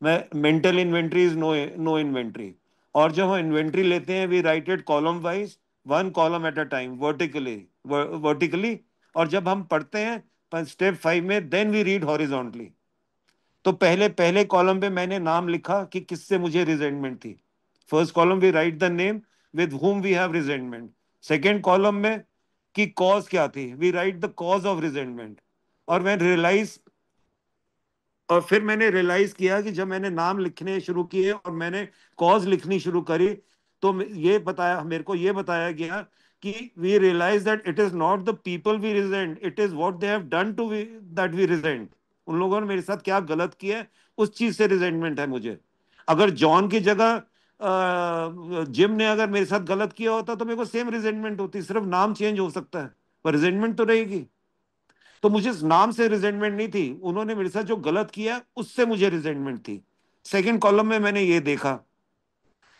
मैं mental inventory is no inventory. और जब हम इन्वेंट्री लेते हैं we write it column wise, one column at a time, vertically. और जब हम पढ़ते हैं स्टेप 5 में, देन वी रीड हॉरिजॉन्टली। तो पहले पहले कॉलम पे मैंने नाम लिखा कि किससे मुझे रिजेंटमेंट थी। First column we write the name with whom we have resentment. Second column में कि कॉज क्या थी, we write the cause of resentment. और मैं रियलाइज और फिर मैंने रियलाइज किया कि जब मैंने नाम लिखने शुरू किए और मैंने कॉज लिखनी शुरू करी, तो ये बताया मेरे को, ये बताया गया कि we realise that it is not the people we resent, it is what they have done to that we resent. उन लोगों ने मेरे साथ क्या गलत किया है, उस चीज से रिजेंटमेंट है मुझे। अगर जॉन की जगह जिम ने अगर मेरे साथ गलत किया होता तो मेरे को सेम रिजेंटमेंट होती, सिर्फ नाम चेंज हो सकता है, पर रिजेंटमेंट तो रहेगी। तो मुझे नाम से रिजेंटमेंट नहीं थी, उन्होंने मेरे साथ जो गलत किया उससे मुझे रिजेंटमेंट थी। सेकंड कॉलम में मैंने ये देखा।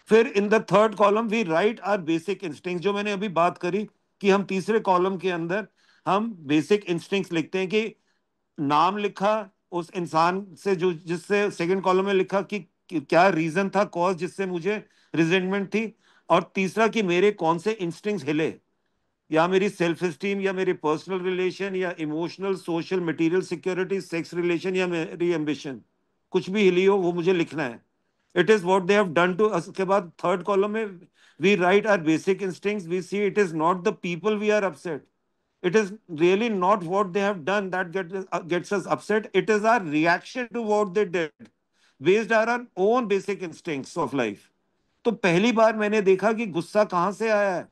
फिर in the third column we write our basic instinct, जो मैंने अभी बात करी कि हम तीसरे कॉलम के अंदर हम बेसिक इंस्टिंक्ट्स लिखते हैं। कि नाम लिखा उस इंसान से जो जिससे, सेकंड कॉलम में लिखा कि क्या रीजन था, कॉज जिससे मुझे रिजेंटमेंट थी। और तीसरा कि मेरे कौन से इंस्टिंक्ट्स हिले, या मेरी सेल्फ एस्टीम, या मेरी पर्सनल रिलेशन, या emotional social material security, sex relation, या मेरी एम्बिशन, कुछ भी हिली हो वो मुझे लिखना है। It is what they have done to. उसके बाद थर्ड कॉलम में we write our basic instincts, we see it is not the people we are upset, it is really not what they have done that gets us upset, it is our reaction to what they did based on our own basic instincts of life। तो पहली बार मैंने देखा कि गुस्सा कहां से आया है,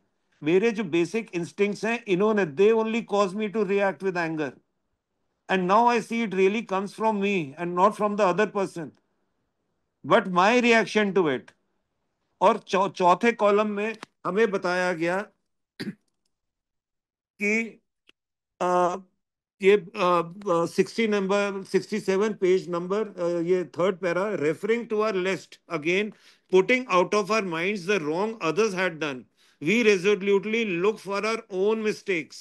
मेरे जो बेसिक इंस्टिंक्ट्स हैं इन्होंने, they only cause me to react with anger, and now I see it really comes from me and not from the other person, but my reaction to it. और चौथे कॉलम में हमें बताया गया कि अ, ये 67 पेज नंबर, ये third para, referring to our list again, putting out of our minds the wrong others had done, we resolutely look for our own mistakes.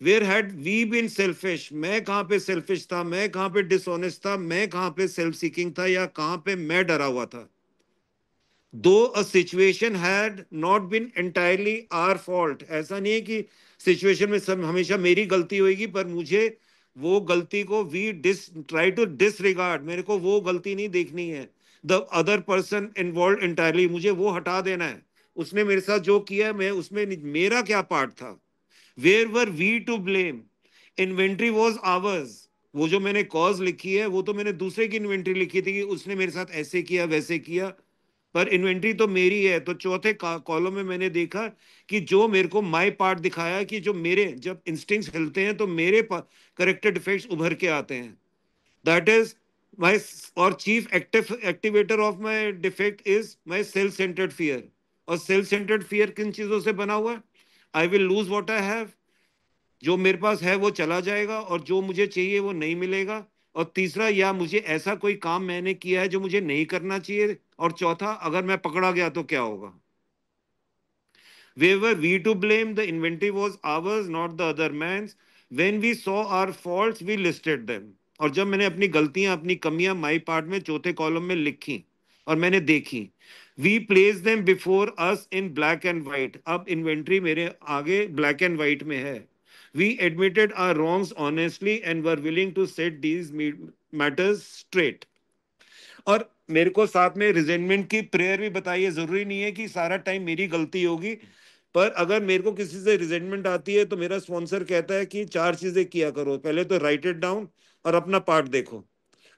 Where had we been selfish, मैं कहां पे selfish था, मैं कहां पे dishonest था, मैं कहां पे सेल्फ सीकिंग था, या कहां पे मैं डरा हुआ था। Though a situation had not been entirely our fault, ऐसा नहीं है कि सिचुएशन में सब हमेशा मेरी गलती होगी, पर मुझे वो गलती को वी ट्राई टू डिसरिगार्ड, मेरे को वो गलती नहीं देखनी है। The other person involve entirely, मुझे वो हटा देना है। उसने मेरे साथ जो किया मैं उसमें मेरा क्या पार्ट था। Where were we to blame, inventory was ours. वो जो मैंने कॉज लिखी है वो तो मैंने दूसरे की इन्वेंट्री लिखी थी कि उसने मेरे साथ ऐसे किया वैसे किया, पर इन्वेंट्री तो मेरी है। तो चौथे कॉलम में मैंने देखा कि जो मेरे को माई पार्ट दिखाया, कि जो मेरे जब इंस्टिंक्ट्स हिलते हैं तो मेरे करेक्टर डिफेक्ट्स उभर के आते हैं, दैट इज माई। और chief activator of my defect is my self centred fear. और सेल्फ सेंटर्ड फियर किन चीजों से बना हुआ है, I will lose what I have, जो मेरे पास है वो चला जाएगा और जो मुझे चाहिए वो नहीं मिलेगा। और तीसरा, या मुझे ऐसा कोई काम मैंने किया है जो मुझे नहीं करना चाहिए। और चौथा, अगर मैं पकड़ा गया तो क्या होगा। Where were we to blame, the inventory was ours not the other man's, when we saw our faults we listed them. और जब मैंने अपनी गलतियां, अपनी कमियां माई पार्ट में चौथे कॉलम में लिखी और मैंने देखी, we place them before us in black and white. अब इन्वेंट्री मेरे आगे ब्लैक एंड व्हाइट में है। We admitted our wrongs honestly and were willing to set these matters straight. और मेरे को साथ में रिजेंटमेंट की प्रेयर भी बताई है। जरूरी नहीं है कि सारा टाइम मेरी गलती होगी, पर अगर मेरे को किसी से रिजेंटमेंट आती है तो मेरा स्पॉन्सर कहता है कि चार चीजें किया करो। पहले तो राइट इट डाउन और अपना पार्ट देखो,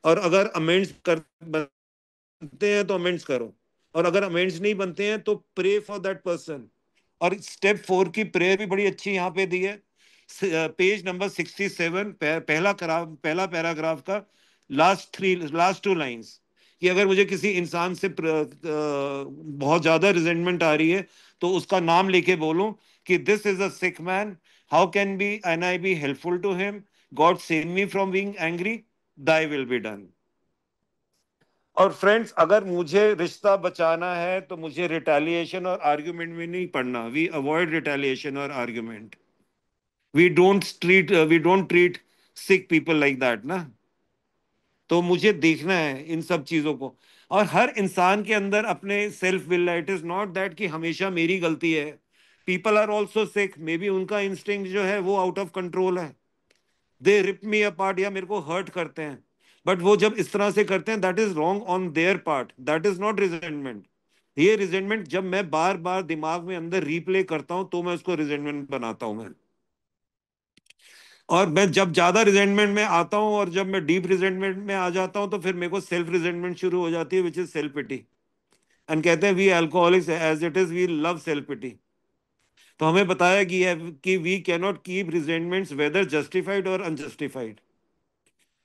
और अगर अमेंड्स कर बनते हैं तो अमेंड्स करो, और अगर अमेंड्स नहीं बनते हैं तो प्रे फॉर दैट पर्सन। और स्टेप 4 की प्रेयर भी बड़ी अच्छी यहाँ पे दी है, पेज नंबर 67, पहला पैराग्राफ का लास्ट टू लाइंस, कि अगर मुझे किसी इंसान से बहुत ज्यादा रिजेंटमेंट आ रही है तो उसका नाम लेके बोलो कि this is a sick man, how can be an I be helpful to him, God save me from being angry, thy will be done. और फ्रेंड्स, अगर मुझे रिश्ता बचाना है तो मुझे रिटेलिएशन और आर्ग्यूमेंट में नहीं पड़ना। वी अवॉइड रिटेलिएशन और argument. We don't treat sick people like that ना। तो मुझे देखना है इन सब चीजों को। और हर इंसान के अंदर अपने सेल्फ विल है। इट इज नॉट दैट कि हमेशा मेरी गलती है। People are also sick, maybe उनका इंस्टिंक्ट जो है वो आउट ऑफ कंट्रोल है, दे रिप मी अपार्ट या मेरे को हर्ट करते हैं। बट वो जब इस तरह से करते हैं, that is wrong on their part, that is not resentment. ये रिजेंटमेंट जब मैं बार बार दिमाग में अंदर रीप्ले करता हूं तो मैं उसको रिजेंटमेंट बनाता हूं मैं। और मैं जब ज्यादा रिजेंटमेंट में आता हूं और जब मैं डीप रिजेंटमेंट में आ जाता हूं तो फिर मेरे को सेल्फ रिजेंटमेंट शुरू हो जाती है, which is self pity. And कहते हैं we alcoholics as it is we love self pity. तो हमें बताया गया है कि we cannot keep resentments whether justified और अनजस्टिफाइड।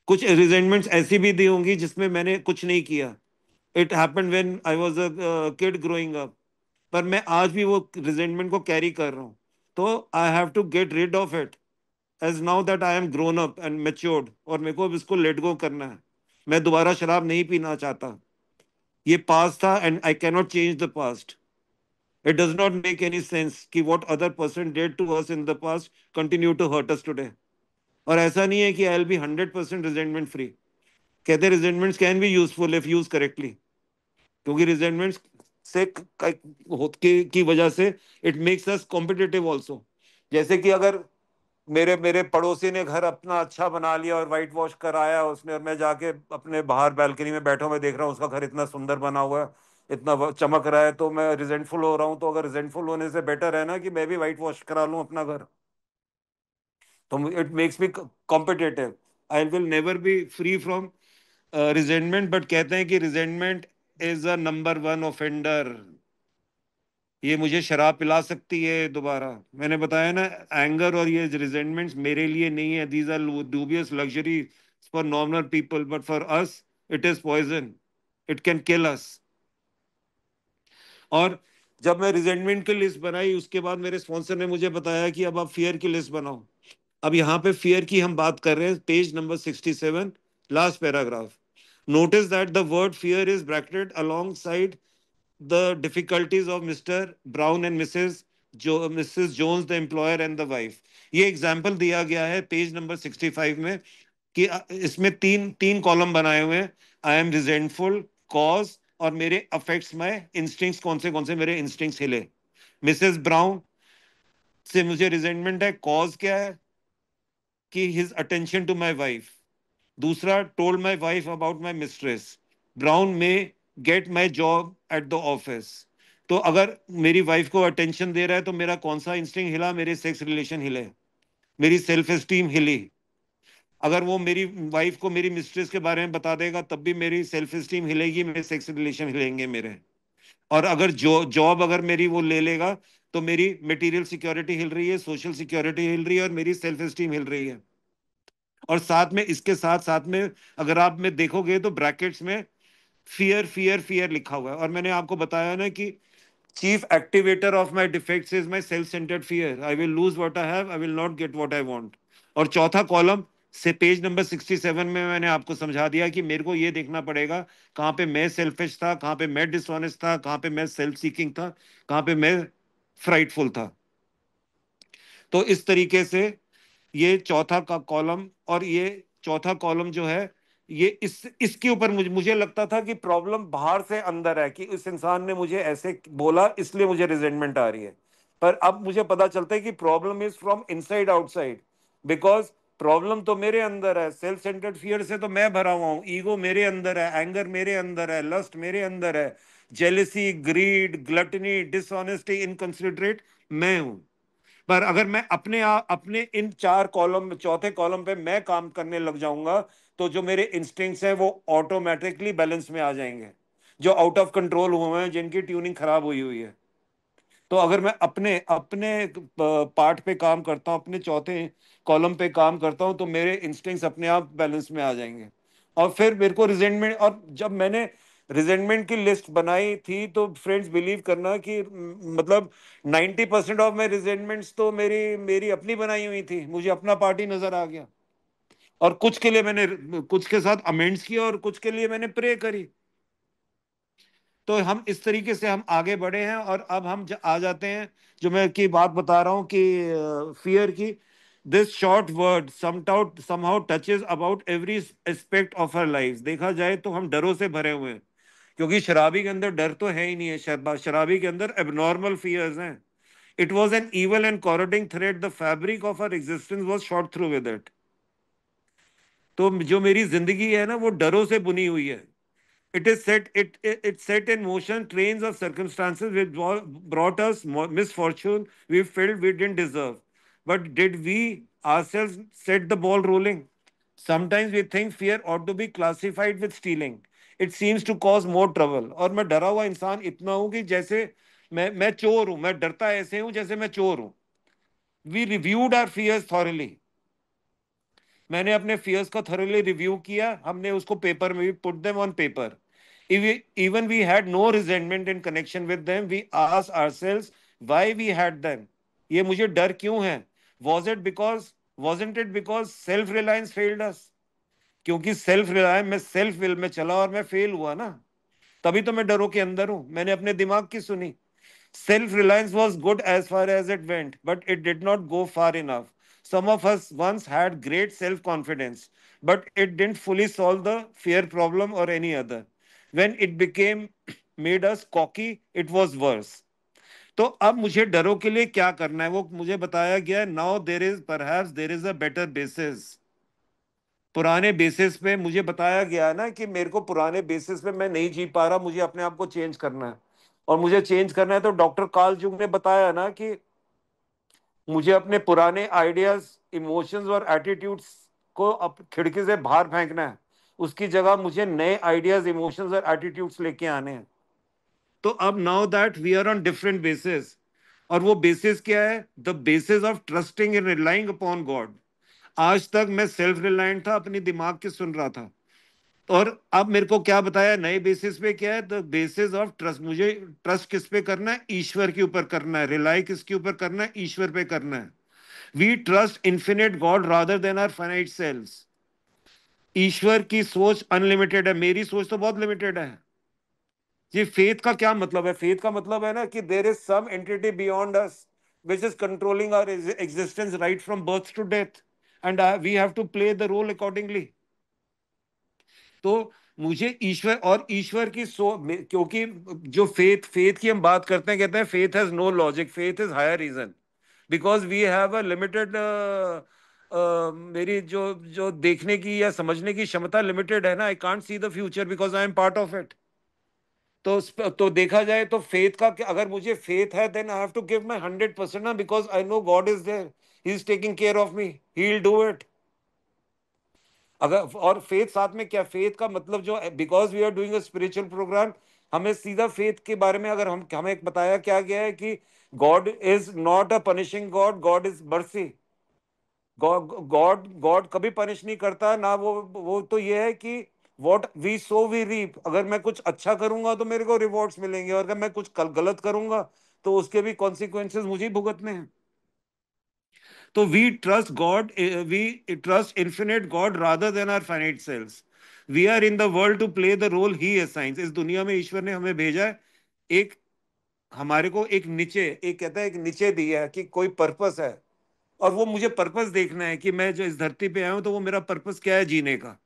कुछ रिजेंटमेंट्स ऐसी भी दी होंगी जिसमें मैंने कुछ नहीं किया, it happened when I was a kid growing up, पर मैं आज भी वो रिजेंटमेंट को कैरी कर रहा हूँ। तो I have to get rid of it as now that I am grown up and matured, और मेरे को अब इसको लेट गो करना है। मैं दोबारा शराब नहीं पीना चाहता। ये पास्ट था and I cannot change the past. It does not make any sense कि what other person did to us in the past continue to hurt us today. और ऐसा नहीं है कि I will be 100% resentment free. कहते हैं resentments can be useful if use correctly, क्योंकि resentments से की वजह से it makes us competitive also. जैसे कि अगर मेरे मेरे पड़ोसी ने घर अपना अच्छा बना लिया और वाइट वॉश कराया उसने, और मैं जाके अपने बाहर बैल्कनी में बैठा हूं, मैं देख रहा हूँ उसका घर इतना सुंदर बना हुआ है, इतना चमक रहा है, तो मैं रिजेंटफुल हो रहा हूँ। तो अगर रिजेंटफुल होने से बेटर है ना कि मैं भी वाइट वॉश करा लूँ अपना घर। तो it makes me competitive. I will never be free from resentment, but कहते हैं कि resentment is a number one offender. ये मुझे शराब पिला सकती है दोबारा। मैंने बताया ना, एंगर और ये रिजेंटमेंट्स मेरे लिए नहीं है, these are dubious luxury for normal people, but for us it is poison, it can kill us. और जब मैं रिजेंटमेंट की लिस्ट बनाई उसके बाद मेरे स्पॉन्सर ने मुझे बताया कि अब आप फियर की लिस्ट बनाओ। अब यहाँ पे फियर की हम बात कर रहे हैं, page number 67, last paragraph. Notice that the word fear is bracketed alongside the difficulties of Mr. Brown and Mrs. Jones, the employer and the wife। ये एग्जाम्पल दिया गया है पेज नंबर 65 में, कि इसमें तीन तीन कॉलम बनाए हुए हैं। आई एम रिजेंटफुल, कॉज, और मेरे अफेक्ट्स माई इंस्टिंक्ट्स, कौन से मेरे इंस्टिंक्ट्स हिले। मिसेस ब्राउन से मुझे रिजेंटमेंट है, कॉज क्या है कि his attention to my wife. दूसरा, told my wife about my mistress, brown में get my job at the office. तो अगर मेरी वाइफ को अटेंशन दे रहा है तो मेरा कौन सा इंस्टिंक्ट हिला, मेरे सेक्स रिलेशन हिले, मेरी सेल्फ एस्टीम हिली। अगर वो मेरी वाइफ को मेरी मिस्ट्रेस के बारे में बता देगा तब भी मेरी सेल्फ एस्टीम हिलेगी, मेरे सेक्स रिलेशन हिलेंगे मेरे। और अगर जॉब अगर मेरी वो ले लेगा तो मेरी मटेरियल सिक्योरिटी हिल रही है, सोशल सिक्योरिटी हिल रही है, और मेरी सेल्फ एस्टीम हिल रही है। और साथ में, इसके साथ साथ में, अगर आप में देखोगे तो ब्रैकेट्स में फियर फियर फियर लिखा हुआ है। और मैंने आपको बताया ना कि chief activator of my defects is my self centred fear. I will loose what I have, I will not gate what I want. और चौथा कॉलम से पेज नंबर 67 में मैंने आपको समझा दिया कि मेरे को ये देखना पड़ेगा कहाँ पे मैं सेल्फिश था, कहाँ पे मैं डिसऑनेस्ट था, कहाँ पे मैं सेल्फ सीकिंग था, कहाँ पे मैं फ्राइटफुल था। तो इस तरीके से ये चौथा का कॉलम, और ये चौथा कॉलम जो है, ये इसके ऊपर मुझे मुझे लगता था कि प्रॉब्लम बाहर से अंदर है, कि इस इंसान ने मुझे ऐसे बोला इसलिए मुझे रिजेंटमेंट आ रही है। पर अब मुझे पता चलता है कि problem is from inside outside. Because problem तो मेरे अंदर है, सेल्फ सेंटर्ड फियर से तो मैं भरा हुआ हूँ, ईगो मेरे अंदर है, एंगर मेरे अंदर है, लस्ट मेरे अंदर है, jealousy, greed, gluttony, dishonesty, inconsiderate मैं हूं। पर अगर मैं अपने इन चार कॉलम, चौथे कॉलम पे मैं काम करने लग जाऊंगा, तो जो मेरे इंस्टिंक्ट्स हैं वो ऑटोमेटिकली बैलेंस में आ जाएंगे, जो आउट ऑफ कंट्रोल हुए हैं, जिनकी ट्यूनिंग खराब हुई हुई है। तो अगर मैं अपने अपने पार्ट पे काम करता हूँ, अपने चौथे कॉलम पे काम करता हूँ, तो मेरे इंस्टिंक्ट्स अपने आप बैलेंस में आ जाएंगे। और फिर मेरे को रिजेंटमेंट, और जब मैंने रिजेंटमेंट की लिस्ट बनाई थी, तो फ्रेंड्स बिलीव करना कि मतलब 90% ऑफ माई रिजेंटमेंट्स तो मेरी मेरी अपनी बनाई हुई थी, मुझे अपना पार्टी नजर आ गया। और कुछ के लिए मैंने, कुछ के साथ अमेंड्स किया, और कुछ के लिए मैंने प्रे करी। तो हम इस तरीके से हम आगे बढ़े हैं, और अब हम आ जाते हैं जो मैं की बात बता रहा हूं कि फियर की। This short word somehow touches about every aspect of our life. देखा जाए तो हम डरों से भरे हुए हैं, क्योंकि शराबी के अंदर डर तो है ही नहीं है, शराबी के अंदर एबनॉर्मल फियर्स हैं। It was an evil and corroding thread, the fabric of our existence was shot through with it। तो जो मेरी जिंदगी है ना, वो डरों से बुनी हुई है। It set in motion trains of circumstances which brought us misfortune we felt we didn't deserve. But did we ourselves set the ball rolling? Sometimes we think fear ought to be classified with stealing. It seems to cause more trouble। और मैं डरा हुआ इंसान इतना हूं कि जैसे मैं चोर हूं, मैं डरता ऐसे हूं जैसे मैं चोर हूं। We reviewed our fears thoroughly। मैंने अपने फियर्स को थॉरली रिव्यू किया, हमने उसको पेपर में भी put them on paper. Even we had no resentment in connection with them, we ask ourselves why we had them. ये मुझे डर क्यों है? Was it because wasn't it because self reliance failed us? क्योंकि self Reliance, मैं self will में चला और मैं फेल हुआ ना, तभी तो मैं डरों के अंदर हूं। मैंने अपने दिमाग की सुनी। Self reliance was good as far as it went, but it did not go far enough. Some of us once had great self confidence, but it didn't fully solve the fear problem or any other. When it became made us cocky, it was worse. तो अब मुझे डरों के लिए क्या करना है वो मुझे बताया गया। Now there is a better basis. पुराने बेसिस पे मुझे बताया गया ना कि मेरे को पुराने बेसिस पे मैं नहीं जी पा रहा, मुझे अपने आप को चेंज करना है। और मुझे चेंज करना है तो डॉक्टर कार्ल जुंग ने बताया ना कि मुझे अपने पुराने आइडियाज, इमोशंस और एटीट्यूड्स को अब खिड़की से बाहर फेंकना है। उसकी जगह मुझे नए आइडियाज, इमोशंस और एटीट्यूड्स लेके आने हैं। तो अब now that we are on different basis, और वो बेसिस क्या है? The basis of trusting and relying upon God. आज तक मैं सेल्फ रिलायंट था, अपनी दिमाग की सुन रहा था। और अब मेरे को क्या बताया नए बेसिस पे क्या है? The basis of trust. मुझे ट्रस्ट किस पे करना है? ईश्वर के ऊपर करना है। रिलाई किसके ऊपर करना है? ईश्वर पे करना है। We trust infinite God rather than our finite selves. ईश्वर की सोच अनलिमिटेड है, मेरी सोच तो बहुत लिमिटेड है। ये फेथ का क्या मतलब है? फेथ का मतलब है ना कि there is some entity beyond us which is controlling our existence right from birth to death, and we have to play the role accordingly। तो मुझे ईश्वर, और ईश्वर की क्योंकि जो फेथ फेथ की हम बात करते हैं, कहते हैं faith has no logic, faith is higher reason. Because we have a limited, मेरी जो जो देखने की या समझने की क्षमता लिमिटेड है ना। I can't see the future because I am part of it. तो देखा जाए तो फेथ का अगर मुझे फेथ है, then I have to give my 100% ना, because I know God is there, he is taking care of me, he will do it. अगर और फेथ साथ में क्या, फेथ का मतलब जो, because we are doing a spiritual programme, हमें सीधा फेथ के बारे में अगर हम हमें बताया क्या गया है कि God is not a punishing God, God is mercy. God God God कभी पनिश नहीं करता ना। वो तो ये है कि what we sow we reap. अगर मैं कुछ अच्छा करूंगा तो मेरे को रिवॉर्ड्स मिलेंगे, और अगर मैं कुछ गलत करूंगा तो उसके भी कॉन्सिक्वेंसेस मुझे ही भुगतने हैं। तो we trust God, we trust infinite God rather than our finite selves. We are in the world to play the role he assigns. इस दुनिया में ईश्वर ने हमें भेजा है, एक हमारे को एक नीचे, एक कहता है एक नीचे दिया है कि कोई पर्पस है। और वो मुझे पर्पस देखना है कि मैं जो इस धरती पे आया हूं तो वो मेरा पर्पस क्या है जीने का.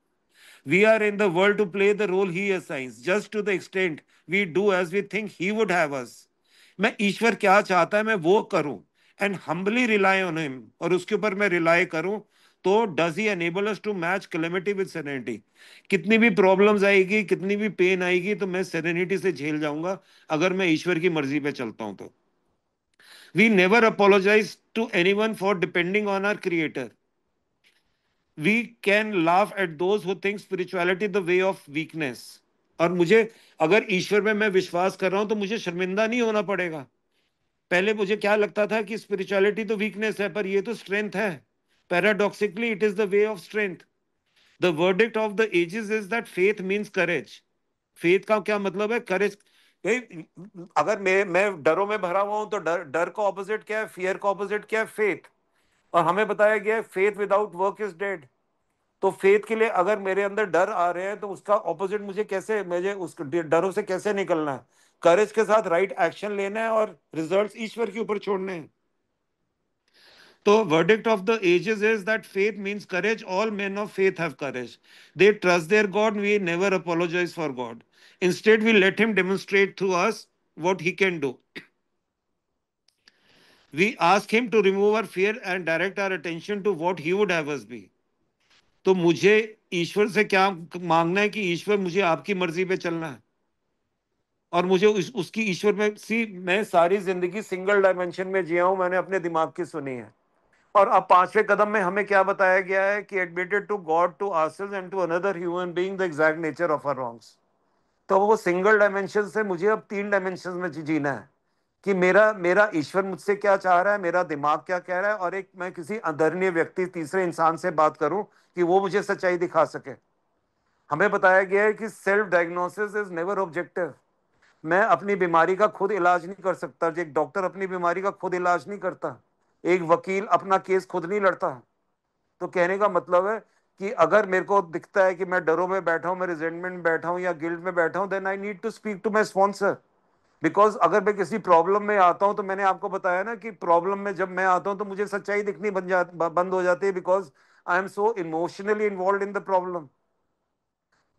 We are in the world to play the role he assigns, just to the extent we do as we think he would have us. मैं ईश्वर क्या चाहता है मैं वो करूं and humbly rely on him, और उसके ऊपर मैं रिलाई करूं. तो does he enable us to match calamity with serenity. कितनी भी प्रॉब्लम्स आएगी, कितनी भी पेन आएगी, तो मैं सेरेनिटी से झेल जाऊंगा अगर मैं ईश्वर की मर्जी पे चलता हूं तो. We never apologise to anyone for depending on our creator. We can laugh at those who think spirituality the way of weakness. और मुझे, अगर ईश्वर में मैं विश्वास कर रहा हूं तो मुझे शर्मिंदा नहीं होना पड़ेगा. पहले मुझे क्या लगता था कि स्पिरिचुअलिटी तो वीकनेस है, पर ये तो स्ट्रेंथ है. Paradoxically it is the way of strength. The verdict of the ages is that faith means courage. Faith का क्या मतलब है? करेज. अगर मैं डरों में भरा हुआ हूं तो डर डर का ऑपोजिट क्या है? फियर का ऑपोजिट क्या है? फेथ. और हमें बताया गया है faith without work is dead. तो फेथ के लिए अगर मेरे अंदर डर आ रहे हैं तो उसका ऑपोजिट मुझे उस डरों से कैसे निकलना है? करेज के साथ राइट एक्शन लेना है और रिजल्ट्स ईश्वर के ऊपर छोड़ने हैं. तो verdict of the ages is that faith means courage. All men of faith have courage. They trust their God. We never apologize for God. Instead, we let him demonstrate through us what he can do. We ask him to remove our fear and direct our attention to what he would have us be. तो मुझे ईश्वर से क्या मांगना है? कि ईश्वर मुझे आपकी मर्जी पे चलना है, और मुझे उसकी ईश्वर में मैं सारी जिंदगी सिंगल डायमेंशन में जिया हूं, मैंने अपने दिमाग की सुनी है. और अब पांचवें कदम में हमें क्या बताया गया है? कि admitted to God, to ourselves and to another human being the exact nature of our wrongs. तो वो सिंगल डायमेंशन से मुझे अब तीन डायमेंशन में जीना है. कि मेरा मेरा ईश्वर मुझसे क्या चाह रहा है, मेरा दिमाग क्या कह रहा है, और एक मैं किसी आदरणीय व्यक्ति, तीसरे इंसान से बात करूं कि वो मुझे सच्चाई दिखा सके. हमें बताया गया है कि self diagnosis is never objective. मैं अपनी बीमारी का खुद इलाज नहीं कर सकता. एक डॉक्टर अपनी बीमारी का खुद इलाज नहीं करता. एक वकील अपना केस खुद नहीं लड़ता. तो कहने का मतलब है कि अगर मेरे को दिखता है कि मैं डरों में बैठा हूं, मैं रिजेंटमेंट में बैठा हूं या गिल्ट में बैठा हूं, then I need to speak to my sponsor. Because अगर मैं किसी प्रॉब्लम में आता हूं, तो मैंने आपको बताया ना कि प्रॉब्लम में जब मैं आता हूं तो मुझे सच्चाई दिखनी बंद हो जाती है. Because I am so emotionally involve in the problem.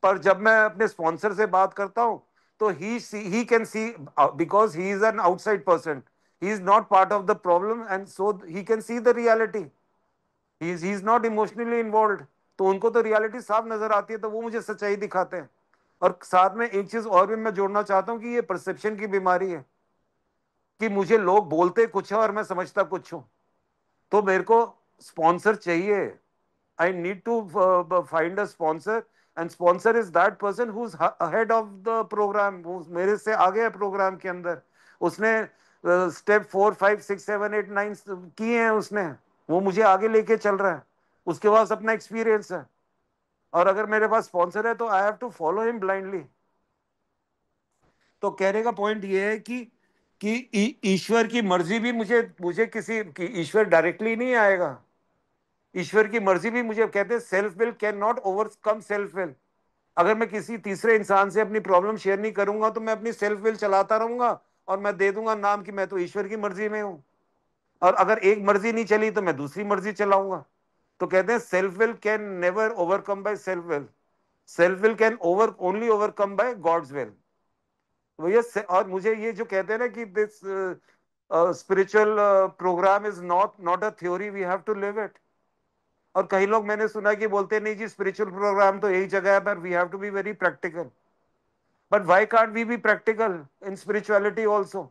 पर जब मैं अपने स्पॉन्सर से बात करता हूं तो he can see, because he is an outside person, he is not part of the problem, and so he can see the reality. He is not emotionally involve. तो उनको तो रियलिटी साफ नजर आती है, तो वो मुझे सच्चाई दिखाते हैं. और साथ में एक चीज और भी मैं जोड़ना चाहता हूं कि ये परसेप्शन की बीमारी है. कि मुझे लोग बोलते कुछ है और मैं समझता कुछ हूं. तो मेरे को स्पॉन्सर चाहिए. I need to find a sponsor, and sponsor is that person who is ahead of the programme. वो मेरे से आगे है प्रोग्राम के अंदर. उसने स्टेप 4 5 6 7 8 9 किए हैं उसने. वो मुझे आगे लेके चल रहा है. उसके पास अपना एक्सपीरियंस है. और अगर मेरे पास स्पॉन्सर है तो I have to follow him blindly. तो कहने का पॉइंट ये है कि ईश्वर की मर्जी भी मुझे मुझे किसी की ईश्वर डायरेक्टली नहीं आएगा. ईश्वर की मर्जी भी मुझे, कहते हैं self will can not overcome self will. अगर मैं किसी तीसरे इंसान से अपनी प्रॉब्लम शेयर नहीं करूंगा तो मैं अपनी सेल्फ विल चलाता रहूंगा और मैं दे दूंगा नाम कि मैं तो ईश्वर की मर्जी में हूं. और अगर एक मर्जी नहीं चली तो मैं दूसरी मर्जी चलाऊंगा. तो कहते हैं self will can never overcome by self will. Self will can only overcome by God's will. भैया, और मुझे ये जो कहते हैं ना कि this spiritual programme is not a theory, we have to live it. और कई लोग मैंने सुना कि बोलते नहीं जी स्पिरिचुअल प्रोग्राम तो यही जगह है, पर we have to be very practical. But why can't we be practical in spirituality also?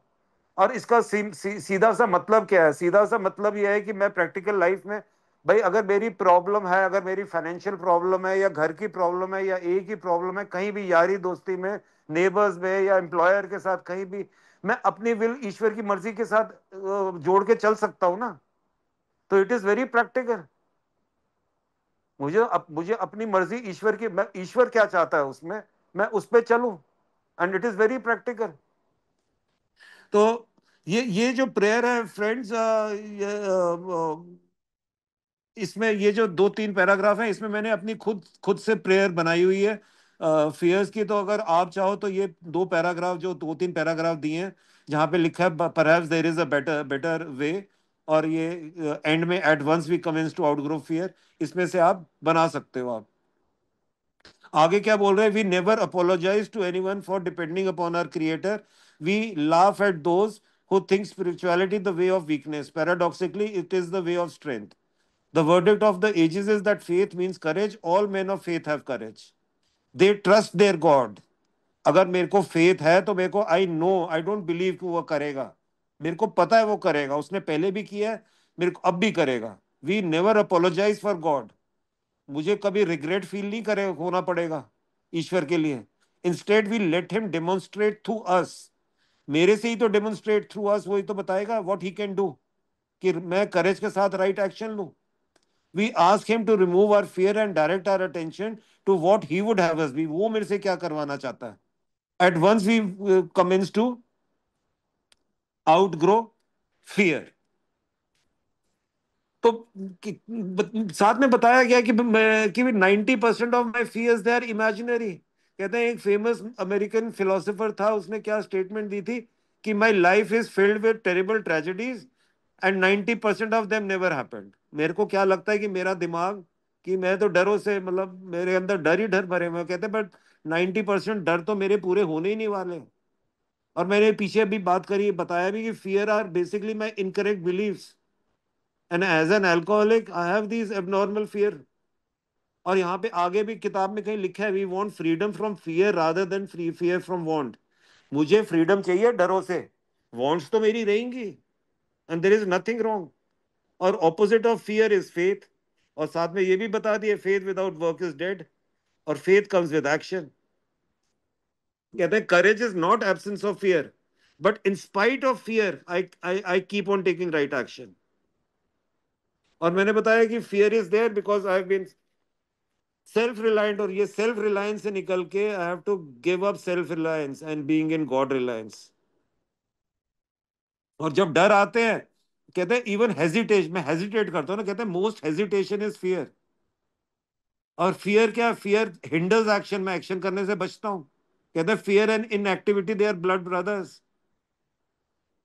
और इसका सीधा सा मतलब क्या है? सीधा सा मतलब यह है कि मैं प्रैक्टिकल लाइफ में, भाई अगर मेरी प्रॉब्लम है, अगर मेरी फाइनेंशियल प्रॉब्लम है या घर की प्रॉब्लम है या एक ही प्रॉब्लम है, कहीं भी यारी दोस्ती में, नेबर्स में या एम्प्लॉयर के साथ, कहीं भी मैं अपनी विल ईश्वर की मर्जी के साथ जोड़ के चल सकता हूं ना. तो इट इज वेरी प्रैक्टिकल. मुझे अपनी मर्जी ईश्वर की, मैं ईश्वर क्या चाहता है उसमें, मैं उस पर चलूं. And it is very practical. तो ये जो प्रेयर है फ्रेंड्स, इसमें ये जो दो तीन पैराग्राफ है, इसमें मैंने अपनी खुद खुद से प्रेयर बनाई हुई है फियर्स की. तो अगर आप चाहो तो ये दो पैराग्राफ, जो दो तीन पैराग्राफ दिए हैं, जहाँ पे लिखा है perhaps there is a better better way, और ये एंड में at once we commence to outgrow fear, इसमें से आप बना सकते हो आप। आगे क्या बोल रहे हैं? We never apologise to anyone for depending upon our creator, we laugh at those who think spirituality the way of weakness. Paradoxically, it is the way of strength. The verdict of the ages is that faith means courage. All men of faith have courage. They trust their God. अगर मेरे को faith है तो मेरे को, I know, I don't believe कि वो करेगा, मेरे को पता है वो करेगा, उसने पहले भी किया है, मेरे को अब भी करेगा। We never apologise for God. मुझे कभी रिग्रेट फील नहीं करे होना पड़ेगा ईश्वर के लिए। Instead we let him demonstrate through us. मेरे से ही तो डेमोन्स्ट्रेट थ्रू अस, वही तो बताएगा व्हाट ही कैन डू, कि मैं करेज के साथ राइट एक्शन लूं। We ask him to remove our fear and direct our attention to what he would have us be. वो मेरे से क्या करवाना चाहता है। At once we commence to outgrow fear. तो साथ में बताया गया कि मैं कि 90% of my fears they are imaginary. कहते हैं एक फेमस अमेरिकन फिलोसोफर था, उसने क्या स्टेटमेंट दी थी कि my life is filled with terrible tragedies and 90% of them never happened. मेरे को क्या लगता है कि मेरा दिमाग, कि मैं तो डरों से, मतलब मेरे अंदर डर ही डर भरे हुए हैं। कहते हैं बट 90% डर तो मेरे पूरे होने ही नहीं वाले। और मैंने पीछे भी बात करी, बताया भी कि fear are basically my incorrect beliefs, and as an alcoholic I have these abnormal fear. और यहाँ पे आगे भी किताब में कहीं लिखा है, we want freedom from fear rather than free fear from want. मुझे फ्रीडम चाहिए डरों से, वांट्स तो मेरी रहेंगी, and there is nothing wrong. और opposite of fear is faith. और साथ में ये भी बता दिए, faith without work is dead, और फेथ कम्स विद एक्शन। कहते हैं courage is not absence of fear, but in spite of fear I I I keep on taking right action. और मैंने बताया कि fear is there because I have been self reliant, और ये self reliance से निकल के I have to give up self reliance and being in God reliance. और जब डर आते हैं, कहते हैं इवन हेजिटेशन, मैं हेजिटेट करता हूँ ना, कहते हैं मोस्ट हेजिटेशन इज फियर। और फियर क्या? फियर हिंडर्स एक्शन, मैं एक्शन करने से बचता हूँ। कहते हैं fear and inactivity they are blood brothers.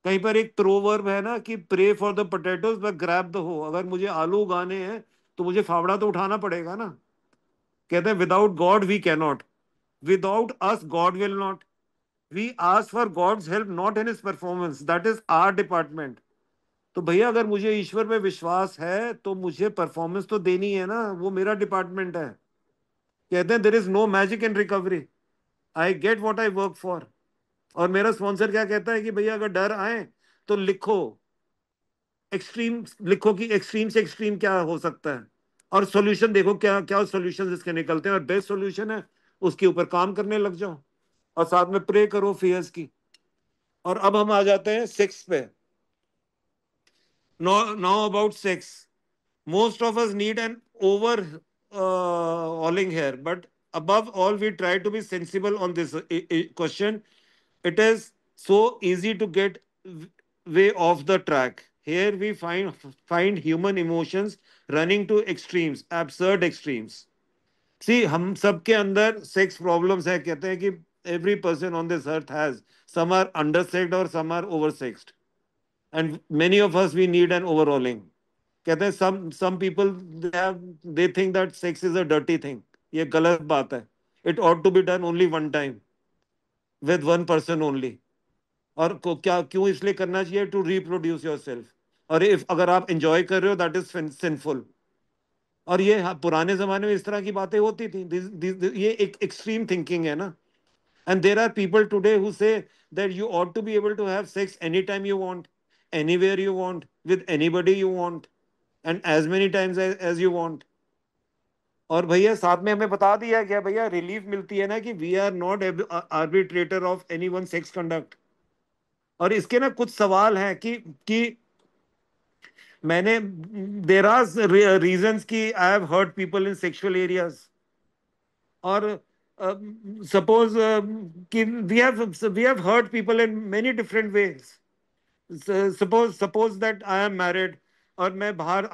कहीं पर एक प्रोवर्ब है ना कि pray for the potatoes but grab the hoe. अगर मुझे आलू उगाने हैं तो मुझे फावड़ा तो उठाना पड़ेगा ना। कहते हैं without God we cannot, without us god will not. We ask for god's help not in his performance, that is our department. तो भैया अगर मुझे ईश्वर पे विश्वास है तो मुझे परफॉर्मेंस तो देनी है ना, वो मेरा डिपार्टमेंट है। कहते हैं there is no magic in recovery, I get what I work for. और मेरा स्पॉन्सर क्या कहता है कि भैया अगर डर आए तो लिखो, एक्सट्रीम लिखो कि एक्सट्रीम से एक्सट्रीम क्या हो सकता है, और सॉल्यूशन देखो क्या क्या सॉल्यूशन इसके निकलते हैं, और बेस्ट सॉल्यूशन है उसके ऊपर काम करने लग जाओ, और साथ में प्रे करो फियर्स की। और अब हम आ जाते हैं सेक्स पे। Now about sex, most of us need an over hauling here, but above all we try to be sensible on this question. It is so easy to get way off the track. Here we find human emotions running to extremes, absurd extremes. See, हम सबके अंदर sex problems है। कहते हैं कि every person on this earth has, some are undersexed or some are oversexed, and many of us we need an overhauling. कहते हैं some people they think that sex is a dirty thing. ये गलत बात है। It ought to be done only one time with one person only. और क्या क्यों इसलिए करना चाहिए? To reproduce yourself. और इफ अगर आप एंजॉय कर रहे हो दैट इज सिंफुल। और ये पुराने जमाने में इस तरह की बातें होती थी। ये एक एक्सट्रीम थिंकिंग है ना। And there are people today who say that you ought to be able to have sex any time you want, anywhere you want, with anybody you want, and as many times as you want. और भैया साथ में हमें बता दिया गया, भैया relief मिलती है ना कि we are not arbitrator of any one sex conduct. और इसके ना कुछ सवाल हैं कि मैंने, देर आर रीजंस कि I have hurt people in sexual areas. और सपोज कि we have hurt people in many different ways. suppose that I am married, और मैं बाहर,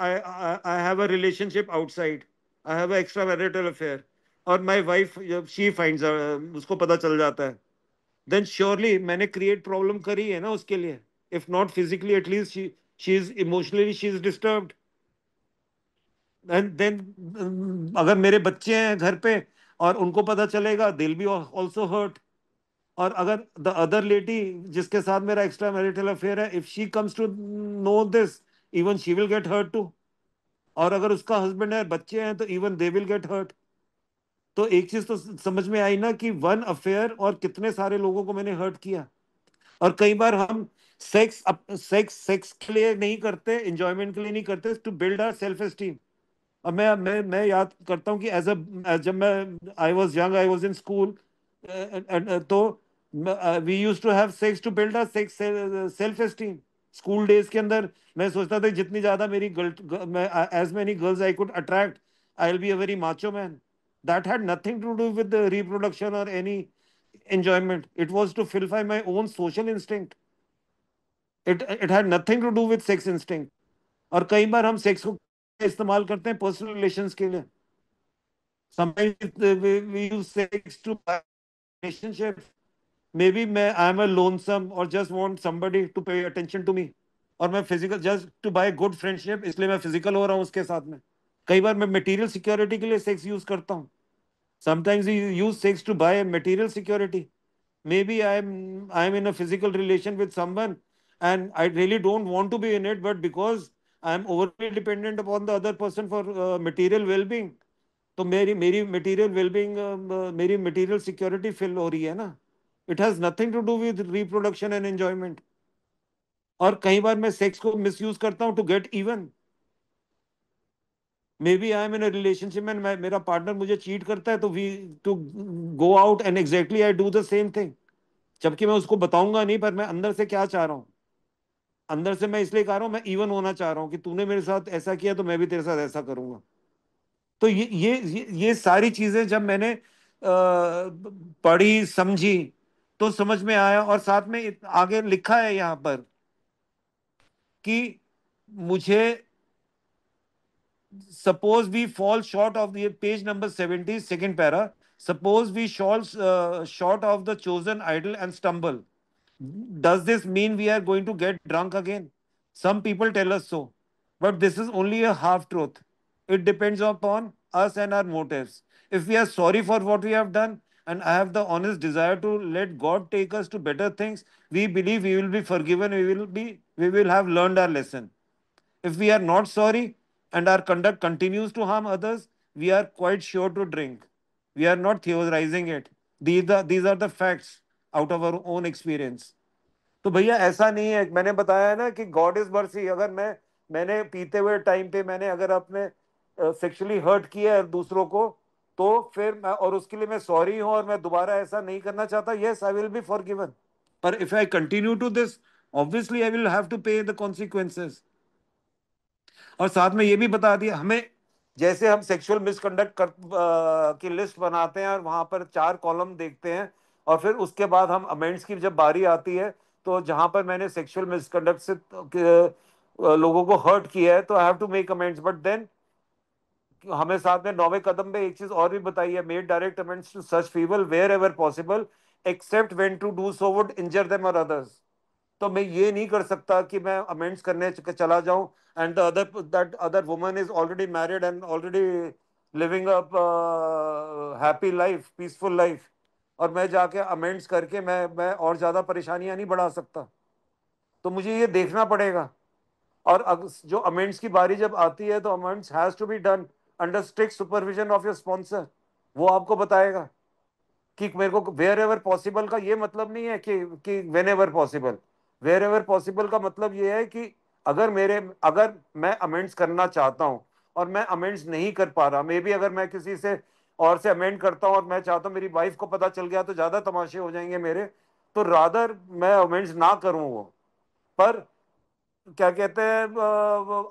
I have a relationship outside, I have an extramarital affair, और my wife she finds उसको पता चल जाता है, then surely मैंने create problem करी है ना उसके लिए, if not physically at least she she is emotionally, she is disturbed. And then अगर मेरे बच्चे हैं घर पे और उनको पता चलेगा, दिल बी ऑल्सो हर्ट। और अगर द अदर लेडी जिसके साथ मेरा एक्स्ट्रा मैरिटल अफेयर है, if she comes to know this, even she will get hurt too. और अगर उसका हस्बैंड है, बच्चे हैं, तो even they will get hurt. तो एक चीज तो समझ में आई ना कि वन अफेयर और कितने सारे लोगों को मैंने हर्ट किया। और कई बार हम सेक्स सेक्स के लिए नहीं करते, एंजॉयमेंट के लिए नहीं करते, to build our self esteem. अब मैं याद करता हूँ कि जब मैं I was young, I was in school, तो we used to have sex to build a sex self esteem. School days के अंदर मैं सोचता था जितनी ज्यादा मेरी गर्ल, मैं as many girls I could attract, I will be a very macho man. That had nothing to do with reproduction और any enjoyment. It was to fulfill my own social instinct. It had nothing to do with sex instinct. और कई बार हम sex को इस्तेमाल करते हैं personal relations के लिए। Sometimes we use sex to buy relationship. Maybe मैं I am a lonesome or just want somebody to pay attention to me. और मैं physical just to buy good friendship, इसलिए मैं फिजिकल हो रहा हूँ उसके साथ में। कई बार मैं मटेरियल सिक्योरिटी के लिए सेक्स यूज करता हूँ। Sometimes you use sex to buy material security. Maybe I'm in a physical relation with someone and I really don't want to be in it, but because I'm overly dependent upon the other person for material well-being, तो मेरी मेरी material well-being, मेरी material security fill हो रही है ना। It has nothing to do with reproduction and enjoyment. और कई बार मैं सेक्स को मिसयूज करता हूँ to get even. Maybe I am in relationship में, मेरा पार्टनर मुझे चीट करता है, तो we too go out and exactly I do the same thing. जबकि मैं उसको बताऊंगा नहीं, पर मैं अंदर से क्या चाह रहा हूँ, अंदर से मैं इसलिए कह रहा हूँ, मैं इवन होना चाह रहा हूँ कि तूने मेरे साथ ऐसा किया तो मैं भी तेरे साथ ऐसा करूंगा। तो ये सारी चीजें जब मैंने पढ़ी समझी, तो समझ में आया। और साथ में आगे लिखा है यहाँ पर कि मुझे, suppose we fall short of the page number 70, second para, suppose we fall short of the chosen idol and stumble, does this mean we are going to get drunk again? Some people tell us so, but this is only a half truth. It depends upon us and our motives. If we are sorry for what we have done and I have the honest desire to let God take us to better things, we believe we will be forgiven, we will have learned our lesson. If we are not sorry and our conduct continues to harm others, we are quite sure to drink. We are not theorizing it. These are the facts out of our own experience. तो भैया ऐसा नहीं है, मैंने बताया है ना कि गॉड इज मर्सी। अगर मैंने पीते हुए टाइम पे मैंने अगर अपने सेक्सुअली हर्ट किया है दूसरों को, तो फिर मैं, और उसके लिए मैं सॉरी हूं और मैं दोबारा ऐसा नहीं करना चाहता, yes I will be forgiven. पर if I continue to this, obviously I will have to pay the consequences. और साथ में ये भी बता दिया हमें, जैसे हम सेक्सुअल मिसकंडक्ट की लिस्ट बनाते हैं और वहां पर 4 कॉलम देखते हैं, और फिर उसके बाद हम अमेंड्स की जब बारी आती है, तो जहां पर मैंने सेक्सुअल मिसकंडक्ट से लोगों को हर्ट किया है, तो I have to make amends. But then हमें साथ में 9वें कदम में एक चीज और भी बताई है, made direct amends to such people wherever possible, except when to do so would injure them or others. तो मैं ये नहीं कर सकता कि मैं अमेंड्स करने चला जाऊं and the other that other woman is already married and already living a happy life, peaceful life, और मैं जाके अमेंड्स करके मैं और ज्यादा परेशानियां नहीं बढ़ा सकता। तो मुझे ये देखना पड़ेगा। और जो अमेंड्स की बारी जब आती है, तो amends has to be done under strict supervision of your sponsor. वो आपको बताएगा कि मेरे को वेयर एवर पॉसिबल का ये मतलब नहीं है कि whenever possible. Wherever possible का मतलब ये है कि अगर मैं अमेंड्स करना चाहता हूं और मैं अमेंड्स नहीं कर पा रहा, मे बी अगर मैं किसी से और से अमेंड करता हूं और मैं चाहता हूं, मेरी वाइफ को पता चल गया तो ज्यादा तमाशे हो जाएंगे मेरे, तो रादर मैं अमेंड्स ना करूं वो। पर क्या कहते हैं,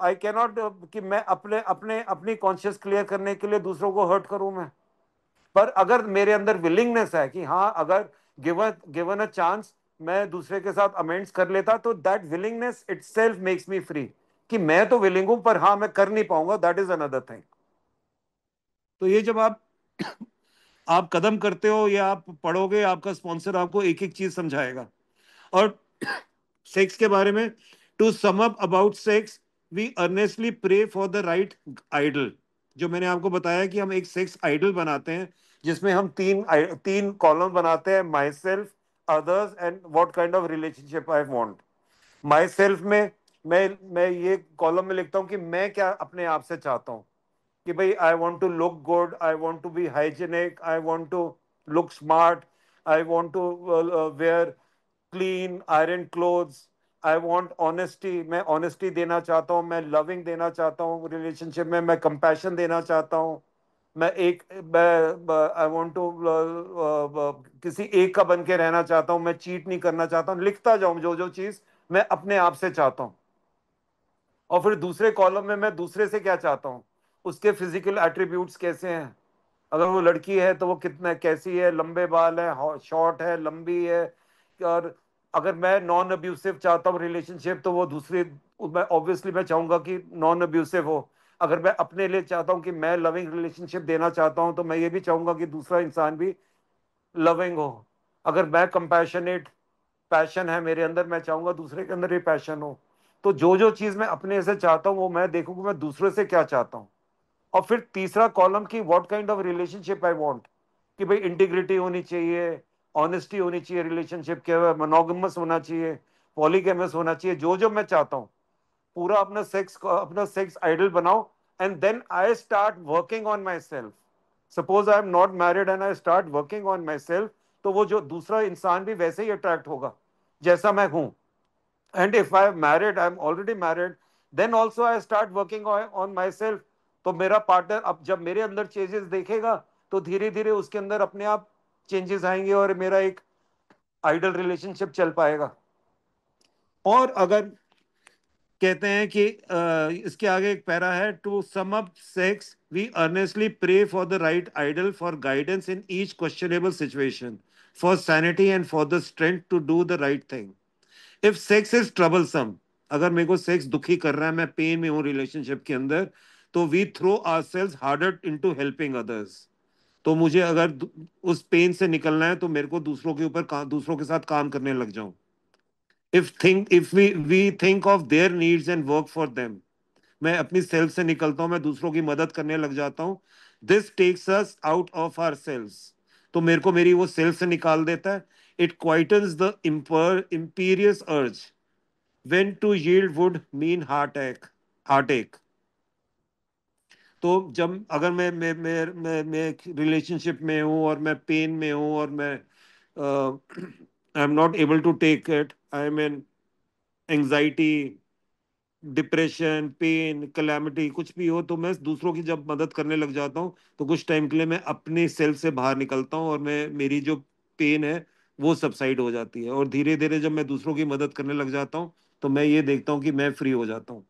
आई कैन नॉट कि मैं अपने अपने अपनी कॉन्शियस क्लियर करने के लिए दूसरों को हर्ट करूं मैं। पर अगर मेरे अंदर विलिंगनेस है कि हाँ, अगर गिवन गिवन अ चांस मैं दूसरे के साथ अमेंड्स कर लेता, तो that willingness itself makes me free. कि मैं तो विलिंग हूं, पर हाँ मैं कर नहीं पाऊंगा, दैट इज अनदर थिंग। तो ये जब आप कदम करते हो या आप पढ़ोगे, आपका स्पॉन्सर आपको एक एक चीज समझाएगा। और सेक्स के बारे में to sum up about sex, we earnestly pray for the right ideal. जो मैंने आपको बताया कि हम एक सेक्स आइडल बनाते हैं, जिसमें हम तीन कॉलम बनाते हैं: my self, others and what kind of relationship I want. My self में मैं ये कॉलम में लिखता हूँ कि मैं क्या अपने आप से चाहता हूँ, कि भाई I want to look good, I want to be hygienic, I want to look smart, I want to wear clean iron clothes, I want honesty, मैं ऑनेस्टी देना चाहता हूँ, मैं लविंग देना चाहता हूँ रिलेशनशिप में, मैं कंपैशन देना चाहता हूँ, मैं एक मैं आई वांट टू किसी एक का बन के रहना चाहता हूँ, मैं चीट नहीं करना चाहता हूँ। लिखता जाऊं जो जो चीज मैं अपने आप से चाहता हूँ। और फिर दूसरे कॉलम में मैं दूसरे से क्या चाहता हूँ, उसके फिजिकल एट्रीब्यूट्स कैसे हैं। अगर वो लड़की है तो वो कितना कैसी है, लंबे बाल है, शॉर्ट है, लंबी है। और अगर मैं नॉन अब्यूसिव चाहता हूँ रिलेशनशिप, तो वो दूसरी, मैं ऑब्वियसली मैं चाहूंगा कि नॉन अब्यूसिव हो। अगर मैं अपने लिए चाहता हूँ कि मैं लविंग रिलेशनशिप देना चाहता हूँ, तो मैं ये भी चाहूंगा कि दूसरा इंसान भी लविंग हो। अगर मैं कंपैशनेट, पैशन है मेरे अंदर, मैं चाहूंगा दूसरे के अंदर भी पैशन हो। तो जो जो चीज मैं अपने से चाहता हूँ वो मैं देखूंगा मैं दूसरे से क्या चाहता हूँ। और फिर तीसरा कॉलम की what kind of relationship I want, कि भाई इंटीग्रिटी होनी चाहिए, ऑनेस्टी होनी चाहिए रिलेशनशिप के, मोनोगमस होना चाहिए, पॉलीगैमस होना चाहिए, जो जो मैं चाहता हूँ। पूरा अपना सेक्स आइडल बनाओ, and then I start working on myself. Suppose I am not married and I start working on myself, तो वो जो दूसरा इंसान भी वैसे ही अट्रैक्ट होगा जैसा मैं हूं। And if I am married, I am already married, then also I start working on myself. तो मेरा पार्टनर अब जब मेरे अंदर चेंजेस देखेगा, तो धीरे धीरे उसके अंदर अपने आप चेंजेस आएंगे और मेरा एक आइडल रिलेशनशिप चल पाएगा। और अगर कहते हैं कि इसके आगे एक पैरा है: to sum up sex, we earnestly pray for the right ideal, for guidance in each questionable situation, for sanity and for the strength to do the right thing. If sex is troublesome, अगर मेरे को sex दुखी कर रहा है, मैं pen में हूं रिलेशनशिप के अंदर, तो we throw ourselves harder into helping others. तो मुझे अगर उस पेन से निकलना है, तो मेरे को दूसरों के ऊपर दूसरों के साथ काम करने लग जाऊं। If we think of their needs and work for them, मैं अपनी सेल्फ से निकलता हूं, मैं दूसरों की मदद करने लग जाता हूं। This takes us out of ourselves, तो मेरे को मेरी वो सेल्फ से निकाल देता है। It quietens the imperious urge when to yield would mean heartache। तो जब अगर मैं रिलेशनशिप में हूँ और मैं पेन में हूँ और मैं I am not able to take it, I am in anxiety, depression, pain, calamity, कुछ भी हो, तो मैं दूसरों की जब मदद करने लग जाता हूँ, तो कुछ टाइम के लिए मैं अपने सेल्फ से बाहर निकलता हूँ और मैं मेरी जो पेन है वो सबसाइड हो जाती है। और धीरे धीरे जब मैं दूसरों की मदद करने लग जाता हूँ, तो मैं ये देखता हूँ कि मैं फ्री हो जाता हूँ।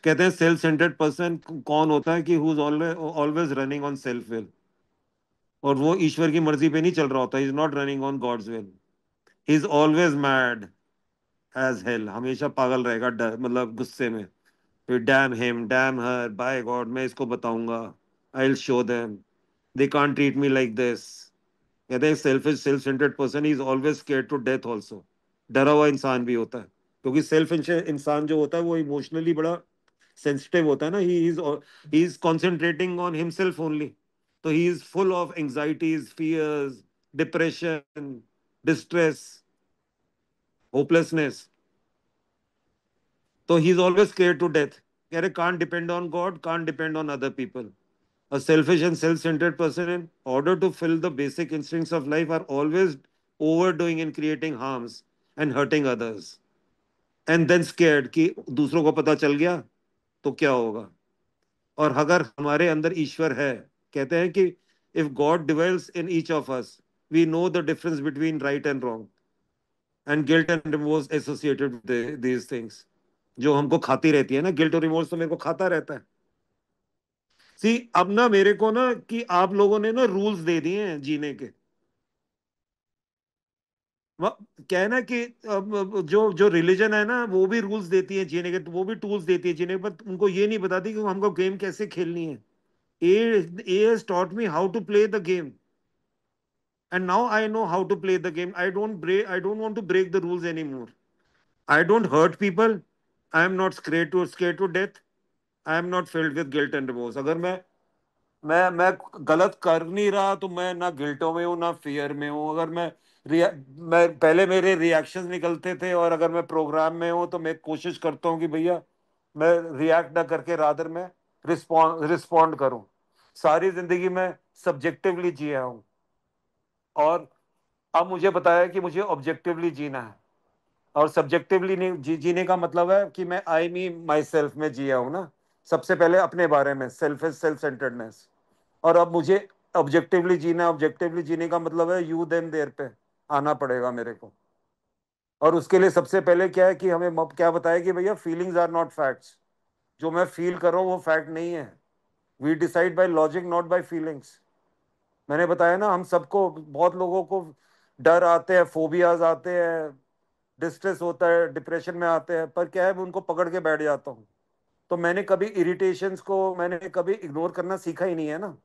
कहते हैं सेल्फ सेंटर्ड पर्सन कौन होता है, कि who is always running on self will, और वो ईश्वर की मर्जी पे नहीं चल रहा होता, is not running on God's will. He is always mad as hell, हमेशा पागल रहेगा, मतलब गुस्से में। फिर damn him, damn her, by God मैं इसको बताऊंगा, I will show them, they can't treat me like this. कहते हैं selfish self centred person is always scared to death also, डरा हुआ इंसान भी होता है। क्योंकि सेल्फ इंसान जो होता है वो इमोशनली बड़ा सेंसिटिव होता है ना, he is concentrating on himself only. तो he is full of anxieties, fears, depression, distress, hopelessness. तो he is always scared to death. कह रहे can't depend on God, can't depend on other people. A selfish and self-centered person, in order to fill the basic instincts of life, are always overdoing and creating harms and hurting others. And then scared कि दूसरों को पता चल गया तो क्या होगा। और अगर हमारे अंदर ईश्वर है, कहते हैं कि if God dwells in each of us, we know the difference between right and wrong and guilt and remorse associated with these things। जो हमको खाती रहती है ना, गिल्ट और रिमोर्स तो मेरे को खाता रहता है। सी अब ना मेरे को ना कि आप लोगों ने ना रूल्स दे दिए हैं जीने के। क्या है ना कि जो जो रिलीजन है ना, वो भी रूल्स देती है जीने के, तो वो भी टूल्स देती है जीने के, पर उनको ये नहीं बताती कि हमको गेम कैसे खेलनी है। A has taught me how to play the game, and now I know how to play the game. I don't want to break the rules anymore. I don't hurt people, I am not scare to death, I am not filled with guilt and remorse. अगर मैं गलत कर नहीं रहा तो मैं ना गिल्टो में हूँ ना फियर में हूँ। अगर मैं पहले मेरे रिएक्शंस निकलते थे, और अगर मैं प्रोग्राम में हूँ तो मैं कोशिश करता हूँ कि भैया मैं रिएक्ट ना करके रादर मैं रिस्पॉन्ड करूँ। सारी जिंदगी में सब्जेक्टिवली जिया हूँ, और अब मुझे बताया कि मुझे ऑब्जेक्टिवली जीना है। और सब्जेक्टिवली नहीं जीने का मतलब है कि मैं आई मी माई सेल्फ में जिया हूं ना, सबसे पहले अपने बारे में, सेल्फ सेंटर्डनेस। और अब मुझे ऑब्जेक्टिवली जीना, ऑब्जेक्टिवली जीने का मतलब है यू देम देयर पे आना पड़ेगा मेरे को। और उसके लिए सबसे पहले क्या है कि हमें क्या बताया कि भैया फीलिंग्स आर नॉट फैक्ट्स। जो मैं फील कर रहा हूँ वो फैक्ट नहीं है। We decide by logic not by feelings. मैंने बताया ना, हम सबको, बहुत लोगों को डर आते हैं, फोबियाज आते हैं, डिस्ट्रेस होता है, डिप्रेशन में आते हैं, पर क्या है मैं उनको पकड़ के बैठ जाता हूँ। तो मैंने कभी इरिटेशंस को मैंने कभी इग्नोर करना सीखा ही नहीं है ना।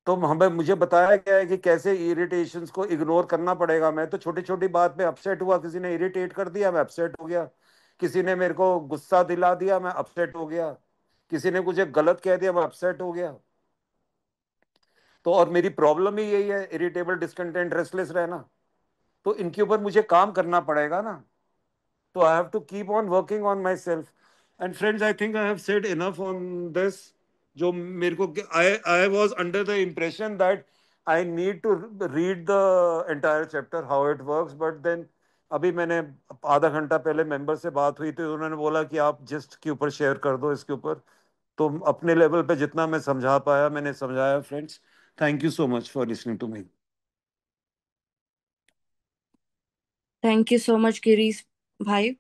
तो हमें मुझे बताया गया है कि कैसे इरिटेशंस को इग्नोर करना पड़ेगा। मैं तो छोटी छोटी बात पे अपसेट हुआ, किसी ने इरिटेट कर दिया मैं अपसेट हो गया, किसी ने मेरे को गुस्सा दिला दिया मैं अपसेट हो गया, किसी ने मुझे गलत कह दिया मैं अपसेट हो गया। तो और मेरी प्रॉब्लम ही यही है, इरिटेबल, डिस्कंटेंट, रेस्टलेस रहना। तो इनके ऊपर मुझे काम करना पड़ेगा ना। So I have to keep on working on myself. And friends, I think I have said enough on this. जो मेरे को I was under the impression that I need to read the entire chapter how it works, but then अभी मैंने आधा घंटा पहले member से बात हुई थी, तो उन्होंने बोला कि आप जिस्ट के ऊपर शेयर कर दो इसके ऊपर। तो अपने लेवल पे जितना मैं समझा पाया मैंने समझाया। Friends, thank you so much for listening to me. Thank you so much Girish भाई।